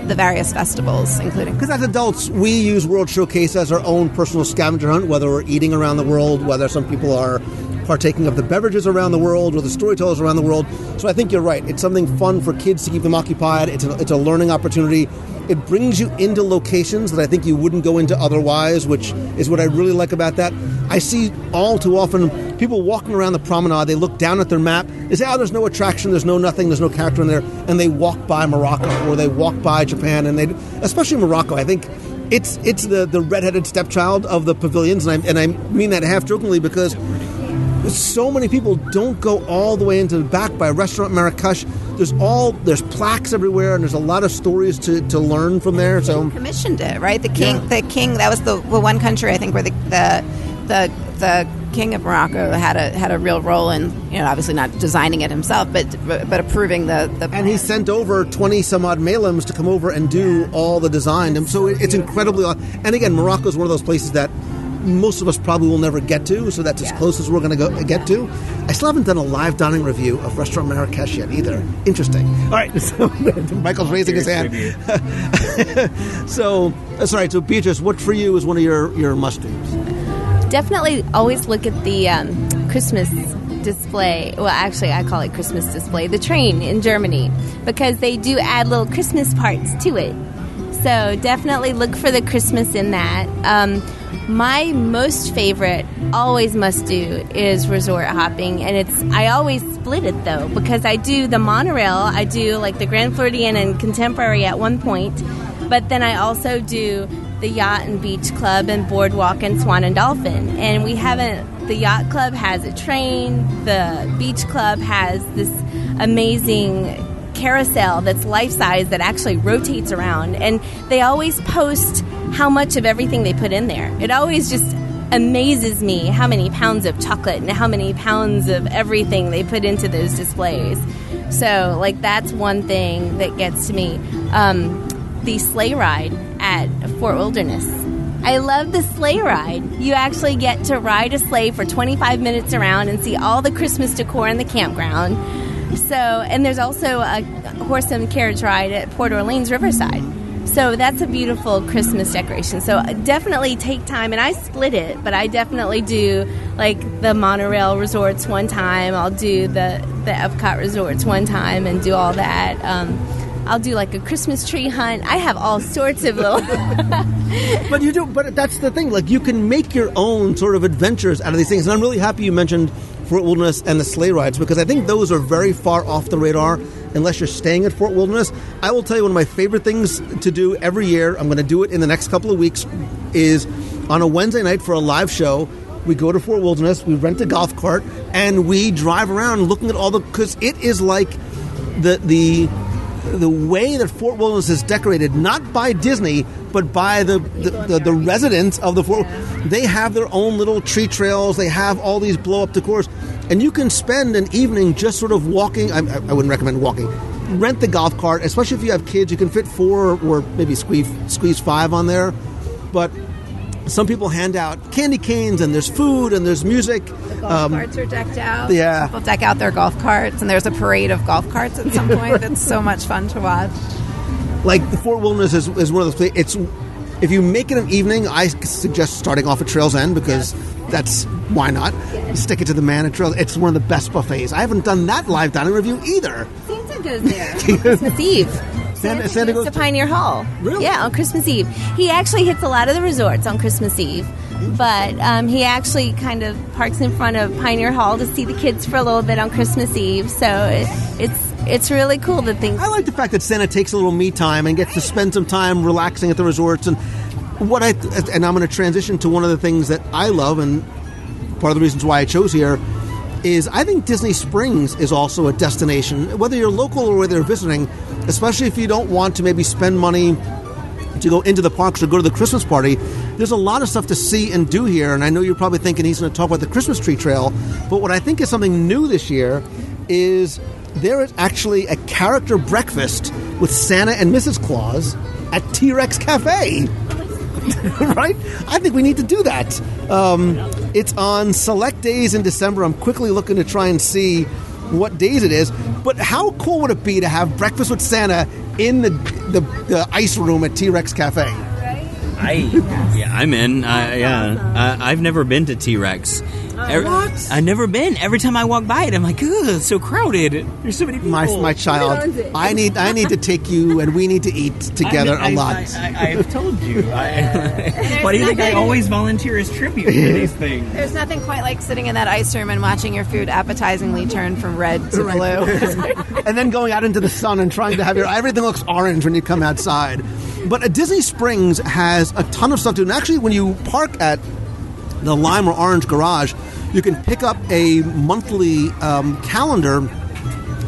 the various festivals, including... Because as adults, we use World Showcase as our own personal scavenger hunt, whether we're eating around the world, whether some people are partaking of the beverages around the world or the storytellers around the world. So I think you're right. It's something fun for kids to keep them occupied. It's a learning opportunity. It brings you into locations that I think you wouldn't go into otherwise, which is what I really like about that. I see all too often people walking around the promenade, they look down at their map, they say, there's no attraction, there's no nothing, there's no character in there, and they walk by Morocco or they walk by Japan, and especially Morocco, I think it's the redheaded stepchild of the pavilions, and I mean that half jokingly because so many people don't go all the way into the back by Restaurant Marrakesh. There's plaques everywhere, and there's a lot of stories to learn from there. So commissioned it, right? The king, that was the one country I think where the king of Morocco had a real role in, obviously not designing it himself, but approving the. And he sent over 20 some odd Malims to come over and do all the design. And so it's incredibly. And again, Morocco is one of those places that most of us probably will never get to, so that's as close as we're going to get to. I still haven't done a live dining review of Restaurant Marrakesh yet either. Interesting. All right, so Michael's raising his hand. So that's all right. So Beatrice, what for you is one of your must-dos? Definitely always look at the Christmas display. Well, actually, I call it Christmas display. The train in Germany, because they do add little Christmas parts to it. So definitely look for the Christmas in that. My most favorite, always must do, is resort hopping, and I always split it though, because I do the monorail. I do like the Grand Floridian and Contemporary at one point, but then I also do the Yacht and Beach Club and Boardwalk and Swan and Dolphin. And the Yacht Club has a train, the Beach Club has this amazing carousel that's life-size that actually rotates around. And they always post how much of everything they put in there. It always just amazes me how many pounds of chocolate and how many pounds of everything they put into those displays. So, like, that's one thing that gets to me. The sleigh ride at Fort Wilderness. I love the sleigh ride. You actually get to ride a sleigh for 25 minutes around and see all the Christmas decor in the campground. So, and there's also a horse and carriage ride at Port Orleans Riverside. So that's a beautiful Christmas decoration. So definitely take time, and I split it, but I definitely do like the monorail resorts one time. I'll do the Epcot resorts one time and do all that. I'll do like a Christmas tree hunt. I have all sorts of little... But that's the thing. Like, you can make your own sort of adventures out of these things. And I'm really happy you mentioned Fort Wilderness and the sleigh rides, because I think those are very far off the radar unless you're staying at Fort Wilderness. I will tell you one of my favorite things to do every year, I'm going to do it in the next couple of weeks, is on a Wednesday night for a live show, we go to Fort Wilderness, we rent a golf cart, and we drive around looking at all because it is like the way that Fort Wilderness is decorated, not by Disney, but by the residents of the Fort. They have their own little tree trails. They have all these blow-up decors. And you can spend an evening just sort of walking. I wouldn't recommend walking. Rent the golf cart, especially if you have kids. You can fit 4 or maybe squeeze 5 on there. But some people hand out candy canes, and there's food, and there's music. The golf carts are decked out. Yeah. People deck out their golf carts, and there's a parade of golf carts at some point. That's so much fun to watch. Like, the Fort Wilderness is one of those places. If you make it an evening, I suggest starting off at Trails End, because that's, why not? Stick it to the man at Trails. It's one of the best buffets. I haven't done that live dining review either. Santa goes there on Christmas Eve. Santa goes to Pioneer Hall. Really? Yeah, on Christmas Eve. He actually hits a lot of the resorts on Christmas Eve, but he actually kind of parks in front of Pioneer Hall to see the kids for a little bit on Christmas Eve. So it's really cool that things... I like the fact that Santa takes a little me time and gets to spend some time relaxing at the resorts. And I'm going to transition to one of the things that I love, and part of the reasons why I chose here is I think Disney Springs is also a destination, whether you're local or whether you're visiting, especially if you don't want to maybe spend money to go into the parks or go to the Christmas party. There's a lot of stuff to see and do here, and I know you're probably thinking he's going to talk about the Christmas tree trail, but what I think is something new this year is there is actually a character breakfast with Santa and Mrs. Claus at T-Rex Cafe. Right? I think we need to do that. It's on select days in December. I'm quickly looking to try and see what days it is. But how cool would it be to have breakfast with Santa in the ice room at T-Rex Cafe? I'm in. I've never been to T-Rex. What? I've never been. Every time I walk by it, I'm like, ugh, it's so crowded. There's so many people. My child, I need to take you, and we need to eat together a lot. I've told you. Why do you think I always volunteer as tribute for these things? There's nothing quite like sitting in that ice room and watching your food appetizingly turn from red to blue. And then going out into the sun and trying to have everything looks orange when you come outside. But Disney Springs has a ton of stuff to do. And actually, when you park at the lime or orange garage, you can pick up a monthly calendar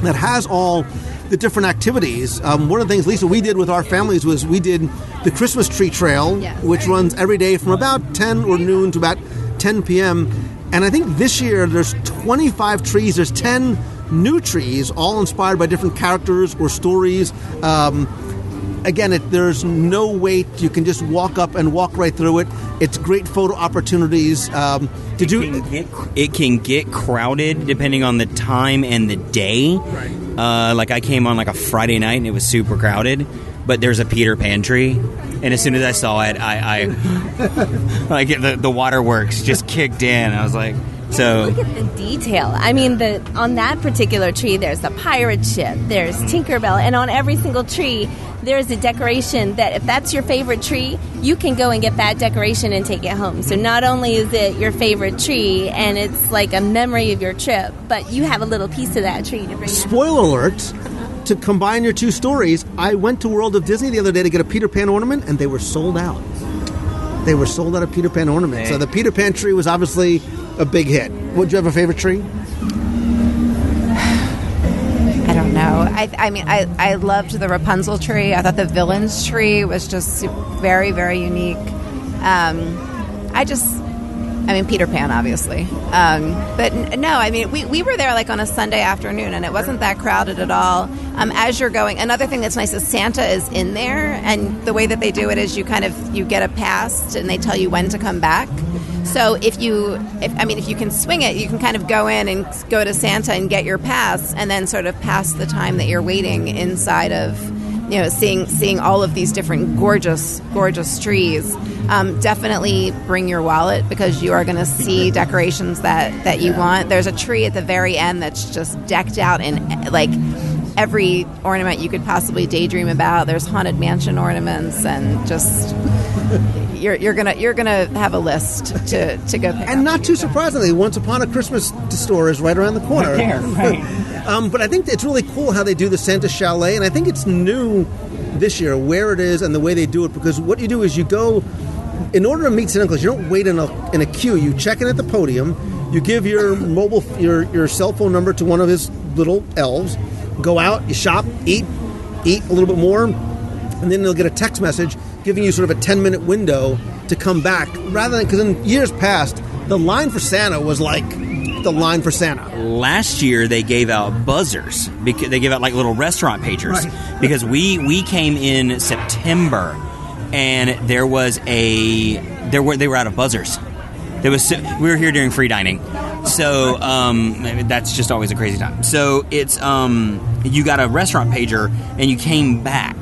that has all the different activities. One of the things, Lisa, we did with our families was we did the Christmas tree trail, which runs every day from about 10 or noon to about 10 p.m. And I think this year there's 25 trees. There's 10 new trees, all inspired by different characters or stories. again, there's no wait. You can just walk up and walk right through it. It's great photo opportunities. It can get crowded depending on the time and the day. Right. Like I came on like a Friday night and it was super crowded. But there's a Peter Pan tree, and as soon as I saw it, I like the waterworks just kicked in. I was like, so look at the detail. I mean, on that particular tree, there's the pirate ship, there's Tinkerbell, and on every single tree, there's a decoration that if that's your favorite tree, you can go and get that decoration and take it home. So not only is it your favorite tree, and it's like a memory of your trip, but you have a little piece of that tree to bring. Spoiler alert. To combine your two stories, I went to World of Disney the other day to get a Peter Pan ornament, and they were sold out. They were sold out of Peter Pan ornaments. So the Peter Pan tree was obviously a big hit. Would you have a favorite tree? I don't know. I mean, I loved the Rapunzel tree. I thought the villain's tree was just very, very unique. Peter Pan, obviously. But no, I mean, we were there like on a Sunday afternoon, and it wasn't that crowded at all. As you're going, another thing that's nice is Santa is in there, and the way that they do it is you get a pass, and they tell you when to come back. So if you can swing it, you can kind of go in and go to Santa and get your pass, and then sort of pass the time that you're waiting inside of, seeing all of these different gorgeous trees. Definitely bring your wallet because you are going to see decorations that you want. There's a tree at the very end that's just decked out in like every ornament you could possibly daydream about. There's Haunted Mansion ornaments, and just you're gonna have a list to go pick and up. not too surprisingly, Once Upon a Christmas store is right around the corner. Right there, right. But I think it's really cool how they do the Santa Chalet, and I think it's new this year where it is and the way they do it, because what you do is you go, in order to meet Santa Claus, you don't wait in a queue. You check in at the podium, you give your your cell phone number to one of his little elves, go out, you shop, eat a little bit more, and then they'll get a text message giving you sort of a 10-minute window to come back, rather than, because in years past, the line for Santa was like the line for Santa. Last year they gave out buzzers. They gave out like little restaurant pagers, right. Because we came in September and they were out of buzzers. We were here during free dining, so that's just always a crazy time. So it's you got a restaurant pager and you came back.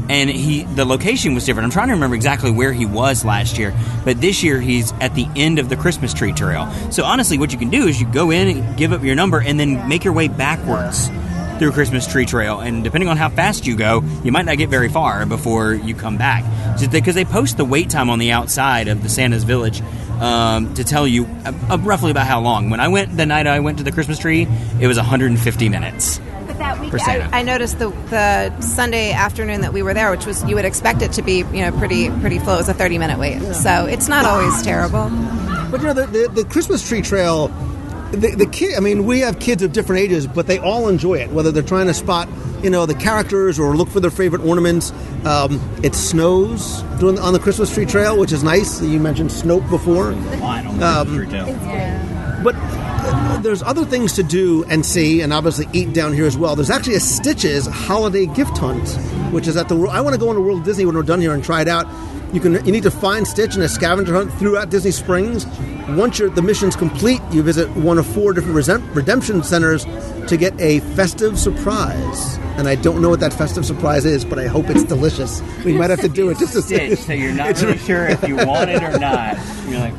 And the location was different. I'm trying to remember exactly where he was last year, but this year he's at the end of the Christmas tree trail. So honestly, what you can do is you go in and give up your number and then make your way backwards through Christmas tree trail. And depending on how fast you go, you might not get very far before you come back. Just because they post the wait time on the outside of the Santa's Village to tell you roughly about how long. When I went the night I went to the Christmas tree, it was 150 minutes. But that week, I noticed the Sunday afternoon that we were there, which was, you would expect it to be pretty full. It was a 30-minute wait, so it's not always terrible. But the Christmas tree trail, the kid. I mean, we have kids of different ages, but they all enjoy it. Whether they're trying to spot the characters or look for their favorite ornaments. It snows on the Christmas tree trail, which is nice. You mentioned Snoke before. I don't know the tree trail. But there's other things to do and see, and obviously eat down here as well. There's actually a Stitch's holiday gift hunt, which is I want to go into World Disney when we're done here and try it out. You need to find Stitch in a scavenger hunt throughout Disney Springs. Once the mission's complete, you visit one of 4 different redemption centers to get a festive surprise. And I don't know what that festive surprise is, but I hope it's delicious. We might have to do it just to Stitch, so you're not really sure if you want it or not. You're like,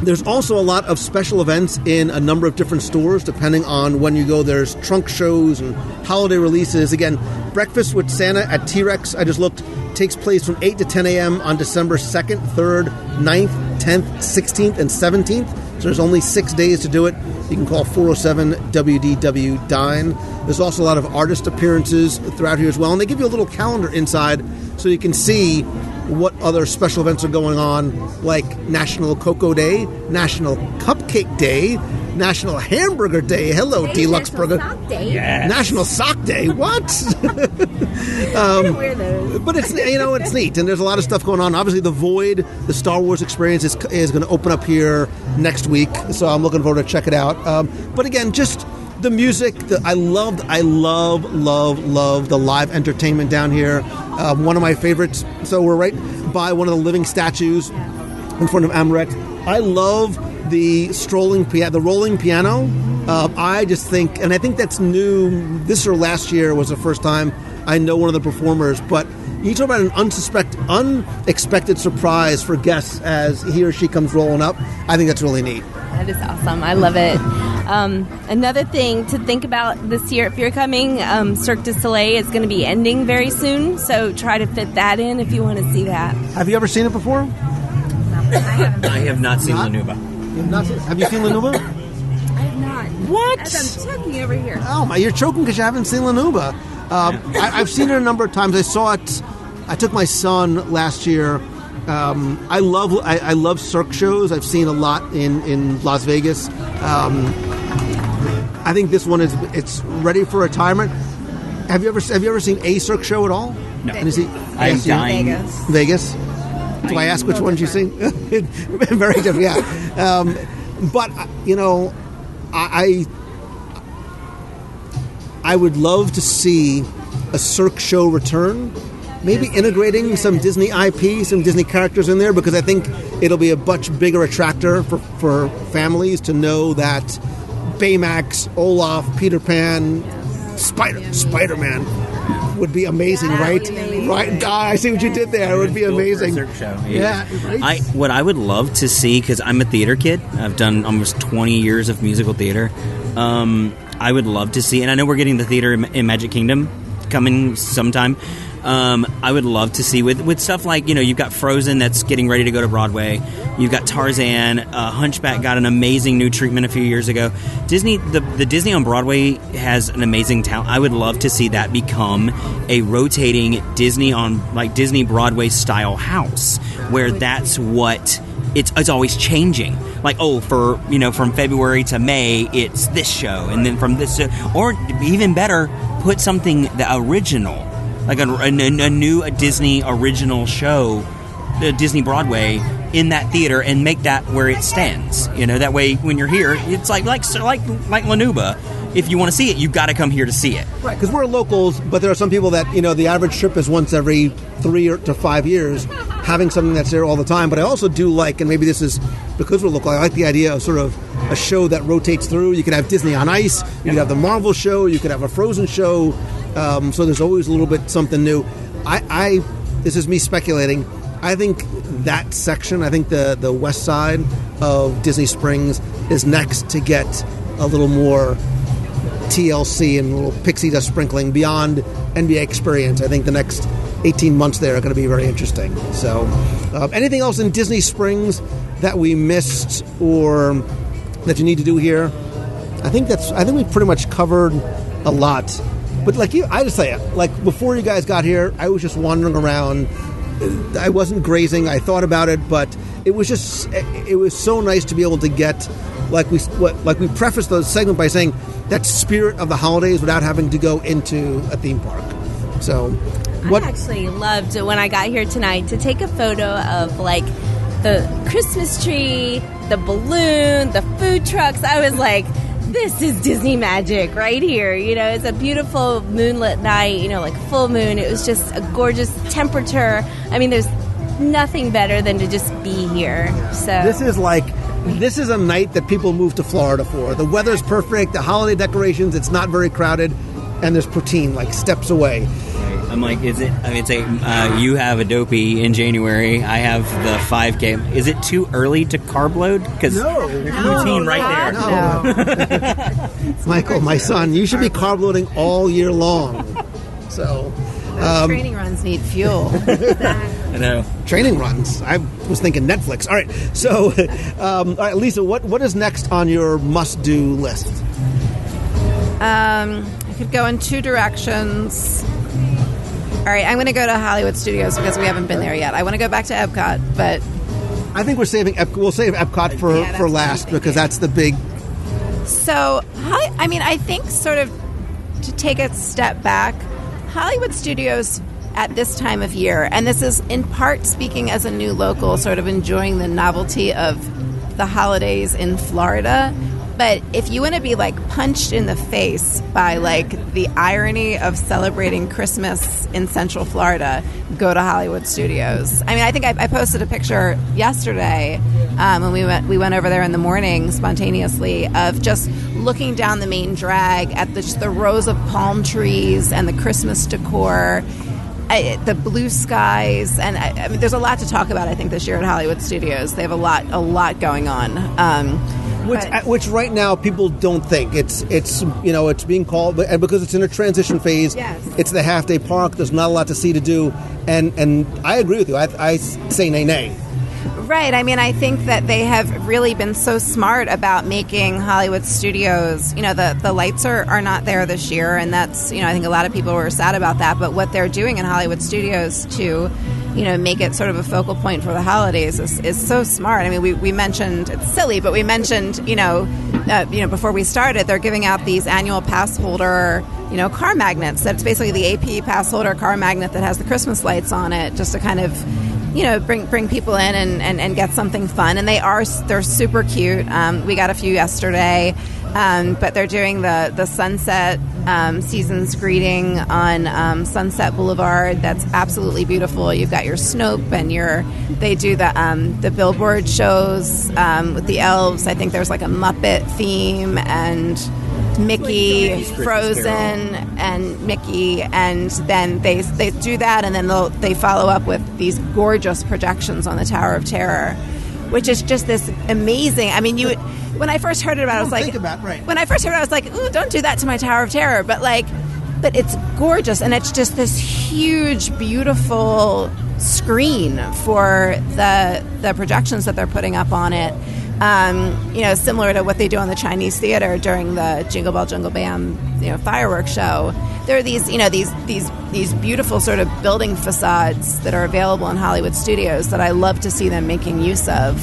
There's also a lot of special events in a number of different stores, depending on when you go. There's trunk shows and holiday releases. Again, Breakfast with Santa at T-Rex, I just looked, takes place from 8 to 10 a.m. on December 2nd, 3rd, 9th, 10th, 16th, and 17th. So there's only 6 days to do it. You can call 407-WDW-DINE. There's also a lot of artist appearances throughout here as well. And they give you a little calendar inside so you can see what other special events are going on, like National Cocoa Day, National Cupcake Day, National Hamburger Day. Hello, Deluxe Burger. Yes. National Sock Day. What? Wear those. But it's it's neat, and there's a lot of stuff going on. Obviously, the Void, the Star Wars experience, is going to open up here next week, so I'm looking forward to check it out. But again, just The music, I love the live entertainment down here. One of my favorites. So we're right by one of the living statues in front of Amrit. I love the the rolling piano. I just think, and I think that's new. This or last year was the first time I know one of the performers. But you talk about an unexpected surprise for guests as he or she comes rolling up. I think that's really neat. That is awesome. I love it. Another thing to think about this year, if you're coming, Cirque du Soleil is going to be ending very soon, so try to fit that in if you want to see that. Have you ever seen it before? I have not seen La Nuba. Have you seen La Nuba? I have not. What? As I'm choking over here. Oh my! You're choking because you haven't seen La Nuba. I've seen it a number of times. I saw it. I took my son last year. I love Cirque shows. I've seen a lot in Las Vegas. I think this one it's ready for retirement. Have you ever seen a Cirque show at all? No. I'm dying. Vegas. Do I ask which ones you've seen? Very different. Yeah. But I would love to see a Cirque show return. Maybe integrating some Disney IP, some Disney characters in there, because I think it'll be a much bigger attractor for families to know that Baymax, Olaf, Peter Pan, Spider-Man would be amazing, right? Right. I see what you did there. It would be amazing. Show. Yeah. Right? What I would love to see, because I'm a theater kid. I've done almost 20 years of musical theater. I would love to see, and I know we're getting the theater in Magic Kingdom coming sometime. I would love to see with stuff like, you've got Frozen that's getting ready to go to Broadway. You've got Tarzan. Hunchback got an amazing new treatment a few years ago. Disney, the Disney on Broadway has an amazing talent. I would love to see that become a rotating Disney Broadway style house, where that's what it's always changing. Like, from February to May, it's this show, and then from this show, or even better, put something the original. Like a new Disney original show, Disney Broadway, in that theater, and make that where it stands. That way when you're here, it's like La Nuba. If you want to see it, you've got to come here to see it. Right, because we're locals, but there are some people that, the average trip is once every 3 to 5 years, having something that's there all the time. But I also do like, and maybe this is because we're local, I like the idea of sort of a show that rotates through. You could have Disney on Ice, you could have the Marvel show, you could have a Frozen show. So there's always a little bit something new. This is me speculating. I think that section, the west side of Disney Springs is next to get a little more TLC and a little pixie dust sprinkling beyond NBA experience. I think the next 18 months there are going to be very interesting. So anything else in Disney Springs that we missed or that you need to do here? I think we pretty much covered a lot. But I just say it, before you guys got here, I was just wandering around. I wasn't grazing. I thought about it, but it was so nice to be able to get, like we prefaced the segment by saying, that spirit of the holidays without having to go into a theme park. So, I actually loved when I got here tonight to take a photo of the Christmas tree, the balloon, the food trucks. I was like, this is Disney magic right here. It's a beautiful moonlit night, full moon. It was just a gorgeous temperature. I mean, there's nothing better than to just be here. So this is a night that people move to Florida for. The weather's perfect, the holiday decorations, it's not very crowded, and there's poutine steps away. I'm like, is it? I mean, it's you have a dopey in January. I have the 5K. Is it too early to carb load? Because there's poutine right there. No. Michael, my son, you should be carb loading all year long. So, training runs need fuel. I know. Training runs. I was thinking Netflix. All right. So, all right, Lisa, what is next on your must-do list? I could go in two directions. All right, I'm going to go to Hollywood Studios because we haven't been there yet. I want to go back to Epcot, but I think we'll save Epcot for last because that's the big. So, I think sort of to take a step back, Hollywood Studios at this time of year, and this is in part speaking as a new local, sort of enjoying the novelty of the holidays in Florida, But if you want to be like punched in the face by like the irony of celebrating Christmas in Central Florida, go to Hollywood Studios. I mean, I think I posted a picture yesterday when we went over there in the morning spontaneously of just looking down the main drag at the rows of palm trees and the Christmas decor. The blue skies, and I mean, there's a lot to talk about. I think this year at Hollywood Studios, they have a lot going on. Which right now people don't think it's being called, and because it's in a transition phase. Yes. It's the half day park. There's not a lot to see to do, and I agree with you. I say nay. Right. I mean, I think that they have really been so smart about making Hollywood Studios, the lights are not there this year, and that's, I think a lot of people were sad about that, but what they're doing in Hollywood Studios to, make it sort of a focal point for the holidays is so smart. I mean, we mentioned, it's silly, but we mentioned, before we started, they're giving out these annual pass holder, car magnets. That's basically the AP pass holder car magnet that has the Christmas lights on it, just to kind of bring people in and get something fun. And they're super cute. We got a few yesterday, but they're doing the sunset season's greeting on Sunset Boulevard. That's absolutely beautiful. You've got your Snope and they do the billboard shows with the elves. I think there's like a Muppet theme and Mickey, Frozen, and Mickey, and then they do that, and then they follow up with these gorgeous projections on the Tower of Terror, which is just this amazing. I mean, when I first heard about it, I was like, when I first heard it, I was like, ooh, don't do that to my Tower of Terror, but it's gorgeous, and it's just this huge, beautiful screen for the projections that they're putting up on it. Similar to what they do on the Chinese theater during the Jingle Bell Jingle Bam, fireworks show. There are these beautiful sort of building facades that are available in Hollywood Studios that I love to see them making use of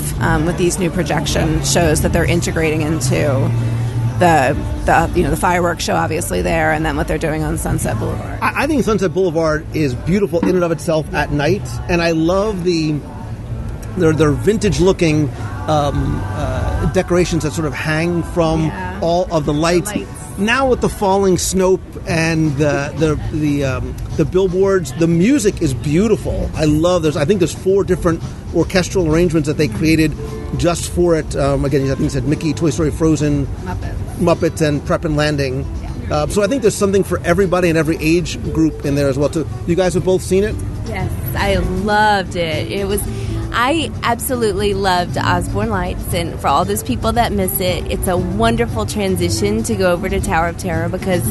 with these new projection shows that they're integrating into the fireworks show, obviously there, and then what they're doing on Sunset Boulevard. I think Sunset Boulevard is beautiful in and of itself at night, and I love their vintage looking decorations that sort of hang from all of the lights. Now with the falling Snope and the billboards, the music is beautiful. I love this. I think there's 4 different orchestral arrangements that they created just for it. Again, I think you said Mickey, Toy Story, Frozen, Muppets, and Prep and Landing. So I think there's something for everybody and every age group in there as well too. You guys have both seen it? Yes, I loved it. I absolutely loved Osborne Lights, and for all those people that miss it, it's a wonderful transition to go over to Tower of Terror, because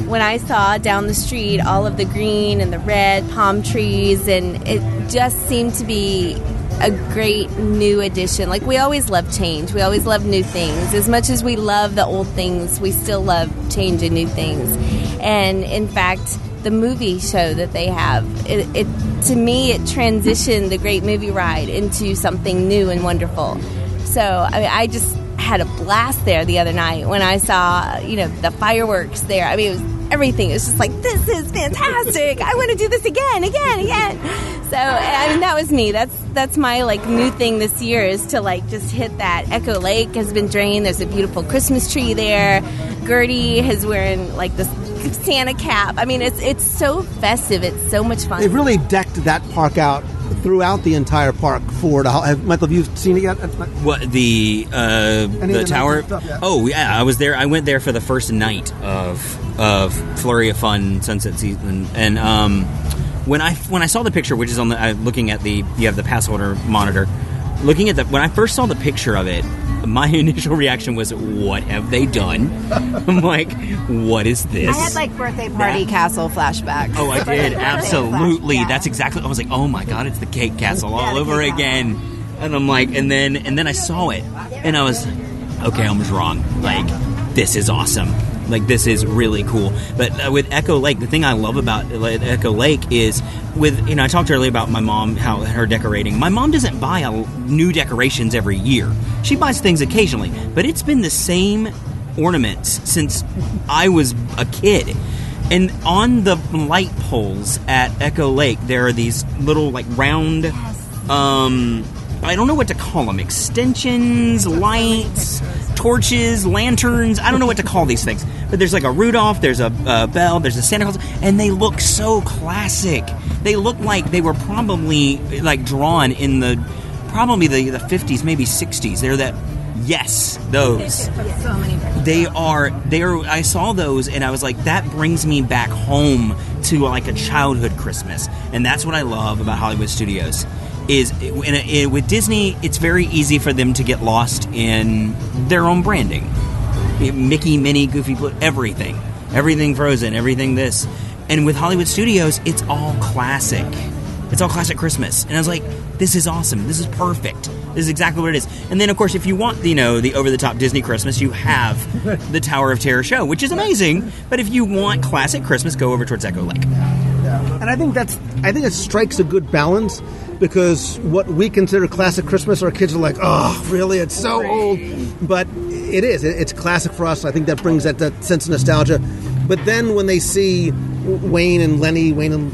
when I saw down the street all of the green and the red palm trees, and it just seemed to be a great new addition. Like, we always love change. We always love new things. As much as we love the old things, we still love change and new things. And in fact, the movie show that they have, it to me, it transitioned the Great Movie Ride into something new and wonderful. So, I mean, I just had a blast there the other night when I saw, the fireworks there. I mean, it was everything. It was just like, this is fantastic. I want to do this again. So, I mean, that was me. That's my, new thing this year, is to, just hit that. Echo Lake has been drained. There's a beautiful Christmas tree there. Gertie is wearing, this Santa cap. I mean, it's so festive. It's so much fun. They've really decked that park out throughout the entire park for the. Michael, have you seen it yet? What, the tower? Yeah. Oh yeah, I was there. I went there for the first night of Flurry of Fun Sunset Season, and when I saw the picture, which is on the looking at you have the pass holder monitor, looking at when I first saw the picture of it, my initial reaction was, what have they done? I'm like, what is this? I had birthday party castle flashbacks. Oh, I did. Absolutely. Yeah. That's exactly. I was like, oh my God, it's the cake castle all over again. And I'm like, and then I saw it, and I was, okay, I was wrong. This is awesome. This is really cool. But with Echo Lake, the thing I love about Echo Lake is I talked earlier about my mom, how her decorating. My mom doesn't buy new decorations every year. She buys things occasionally, but it's been the same ornaments since I was a kid. And on the light poles at Echo Lake, there are these little round, I don't know what to call them, extensions, lights. torches, lanterns. I don't know what to call these things, but there's like a Rudolph, there's a Belle, there's a Santa Claus, and they look so classic. They look like they were probably like drawn in the 50s, maybe 60s. They're that. Yes, those. So many. They are. I saw those, and I was like, that brings me back home to like a childhood Christmas, and that's what I love about Hollywood Studios. Is with Disney, it's very easy for them to get lost in their own branding. Mickey, Minnie, Goofy, everything Frozen, everything this, and with Hollywood Studios, it's all classic. It's all classic Christmas, and I was like, this is awesome. This is perfect. This is exactly what it is. And then, of course, if you want, the over-the-top Disney Christmas, you have the Tower of Terror show, which is amazing. But if you want classic Christmas, go over towards Echo Lake. Yeah. And I think it strikes a good balance, because what we consider classic Christmas, our kids are like, oh, really? It's so old. But it is. It's classic for us. I think that brings that sense of nostalgia. But then when they see Wayne and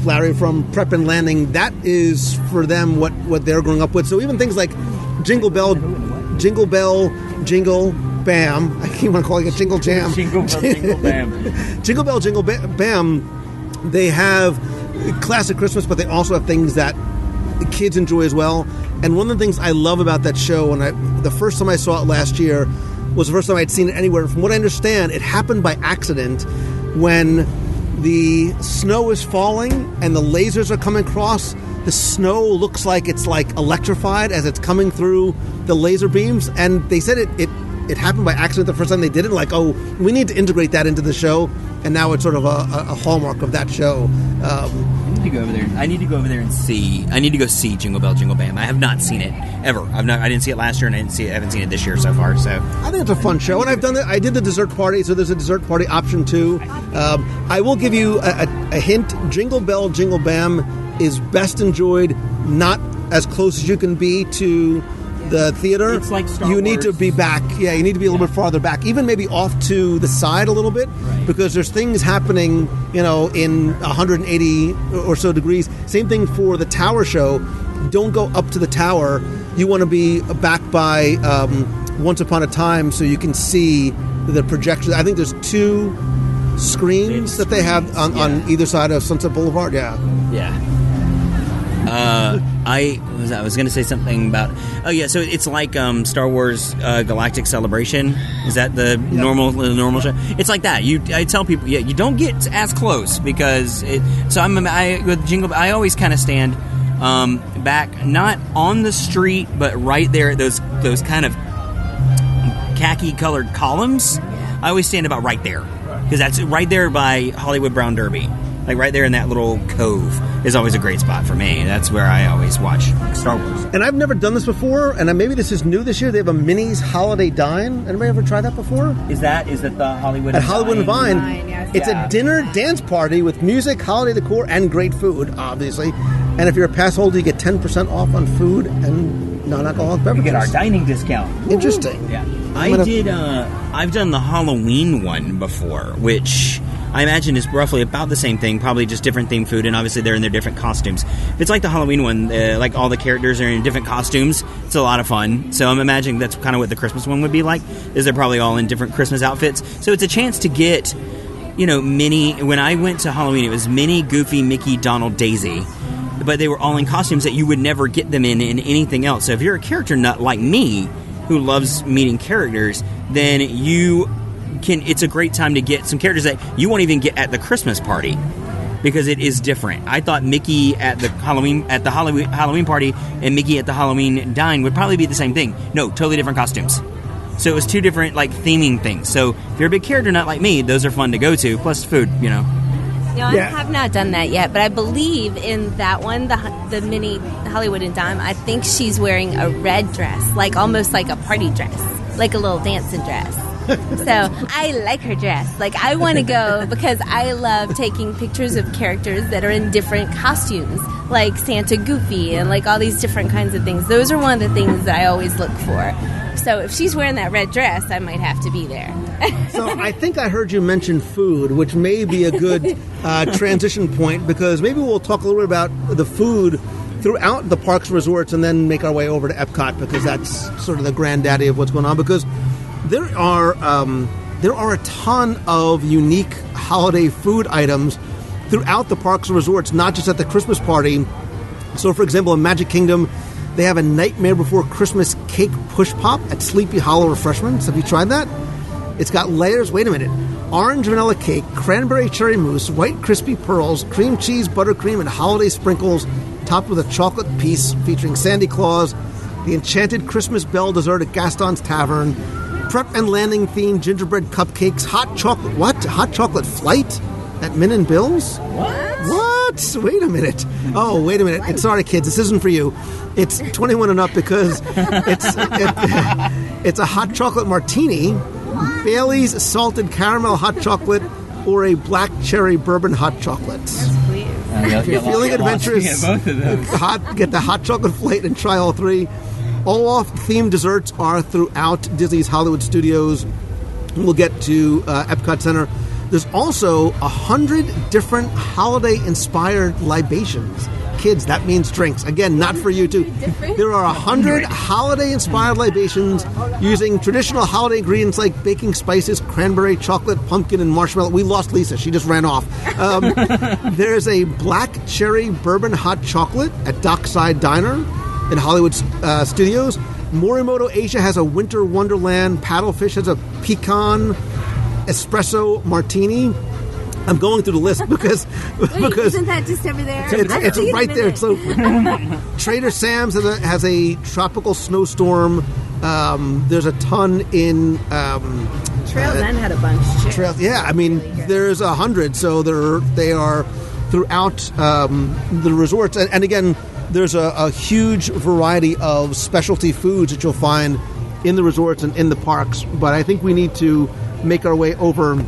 Larry from Prep and Landing, that is for them what they're growing up with. So even things like Jingle Bell, Jingle Bam. I keep on calling it Jingle Jam. Jingle Bell, Jingle Bam. Jingle Bell, Jingle Bam. They have classic Christmas, but they also have things that the kids enjoy as well. And one of the things I love about that show, and the first time I saw it last year was the first time I'd seen it anywhere. From what I understand, it happened by accident when the snow is falling and the lasers are coming across. The snow looks like it's like electrified as it's coming through the laser beams, and they said it happened by accident the first time they did it. Like, oh, we need to integrate that into the show, and now it's sort of a hallmark of that show. I need to go over there. I need to go over there and see. I need to go see Jingle Bell, Jingle Bam. I have not seen it ever. I didn't see it last year, and I haven't seen it this year so far. So I think it's a fun show, and I've done it. I did the dessert party, so there's a dessert party option too. I will give you a hint. Jingle Bell, Jingle Bam is best enjoyed not as close as you can be to the theater. It's like Star You need Wars. to be back. Yeah, you need to be a little bit farther back, even maybe off to the side a little bit, because there's things happening, in 180 or so degrees. Same thing for the tower show. Don't go up to the tower. You want to be back by Once Upon a Time so you can see the projection. I think there's 2 screens that they have on either side of Sunset Boulevard. Yeah. I was going to say something about. Oh yeah, so it's like Star Wars Galactic Celebration. Is that the normal show? It's like that. I tell people, you don't get as close because it. So with Jingle. I always kind of stand back, not on the street, but right there at those kind of khaki colored columns. I always stand about right there because that's right there by Hollywood Brown Derby. Like right there in that little cove is always a great spot for me. That's where I always watch Star Wars. And I've never done this before, and maybe this is new this year. They have a Minnie's Holiday Dine. Anybody ever tried that before? Is that the Hollywood? At Hollywood and Vine. Yes. It's a dinner dance party with music, holiday decor, and great food, obviously. And if you're a pass holder, you get 10% off on food and non-alcoholic beverages. We get our dining discount. Interesting. Yeah. I've done the Halloween one before, which I imagine is roughly about the same thing, probably just different themed food, and obviously they're in their different costumes. If it's like the Halloween one, like all the characters are in different costumes, it's a lot of fun. So I'm imagining that's kind of what the Christmas one would be like, is they're probably all in different Christmas outfits. So it's a chance to get, Minnie. When I went to Halloween, it was Minnie, Goofy, Mickey, Donald, Daisy. But they were all in costumes that you would never get them in anything else. So if you're a character nut like me, who loves meeting characters, then it's a great time to get some characters that you won't even get at the Christmas party because it is different. I thought Mickey at the Halloween party and Mickey at the Halloween dine would probably be the same thing. No, totally different costumes. So it was 2 different theming things. So if you're a big character nut like me, those are fun to go to. Plus food, No, I have not done that yet, but I believe in that one, the Minnie Hollywood and Dime. I think she's wearing a red dress, almost like a party dress, like a little dancing dress. So I like her dress. I want to go because I love taking pictures of characters that are in different costumes, like Santa Goofy and all these different kinds of things. Those are one of the things that I always look for. So if she's wearing that red dress, I might have to be there. So I think I heard you mention food, which may be a good transition point, because maybe we'll talk a little bit about the food throughout the parks and resorts and then make our way over to Epcot, because that's sort of the granddaddy of what's going on. Because There are a ton of unique holiday food items throughout the parks and resorts, not just at the Christmas party. So, for example, in Magic Kingdom, they have a Nightmare Before Christmas cake push pop at Sleepy Hollow Refreshments. Have you tried that? It's got layers. Wait a minute. Orange vanilla cake, cranberry cherry mousse, white crispy pearls, cream cheese, buttercream, and holiday sprinkles, topped with a chocolate piece featuring Sandy Claus, the Enchanted Christmas Bell dessert at Gaston's Tavern, prep and landing themed gingerbread cupcakes, hot chocolate. What? Hot chocolate flight at Min and Bill's? What? Wait a minute. Oh, wait a minute. Sorry, kids. This isn't for you. It's 21 and up because it's a hot chocolate martini, Bailey's salted caramel hot chocolate, or a black cherry bourbon hot chocolate. Yes, please. If you're feeling adventurous, both of those. get the hot chocolate flight and try all three. Olaf-themed desserts are throughout Disney's Hollywood Studios. We'll get to Epcot Center. There's also 100 different holiday-inspired libations. Kids, that means drinks. Again, not for you two. There are 100 holiday-inspired libations using traditional holiday ingredients like baking spices, cranberry, chocolate, pumpkin, and marshmallow. We lost Lisa. She just ran off. There's a black cherry bourbon hot chocolate at Dockside Diner in Hollywood Studios. Morimoto Asia has a Winter Wonderland. Paddlefish has a pecan espresso martini. I'm going through the list because isn't that just over there? It's right there. So Trader Sam's has a tropical snowstorm. There's a ton in Trails End had a bunch too. Trails. Yeah, I mean there's 100. So they are throughout the resorts, and again, there's a huge variety of specialty foods that you'll find in the resorts and in the parks. But I think we need to make our way over.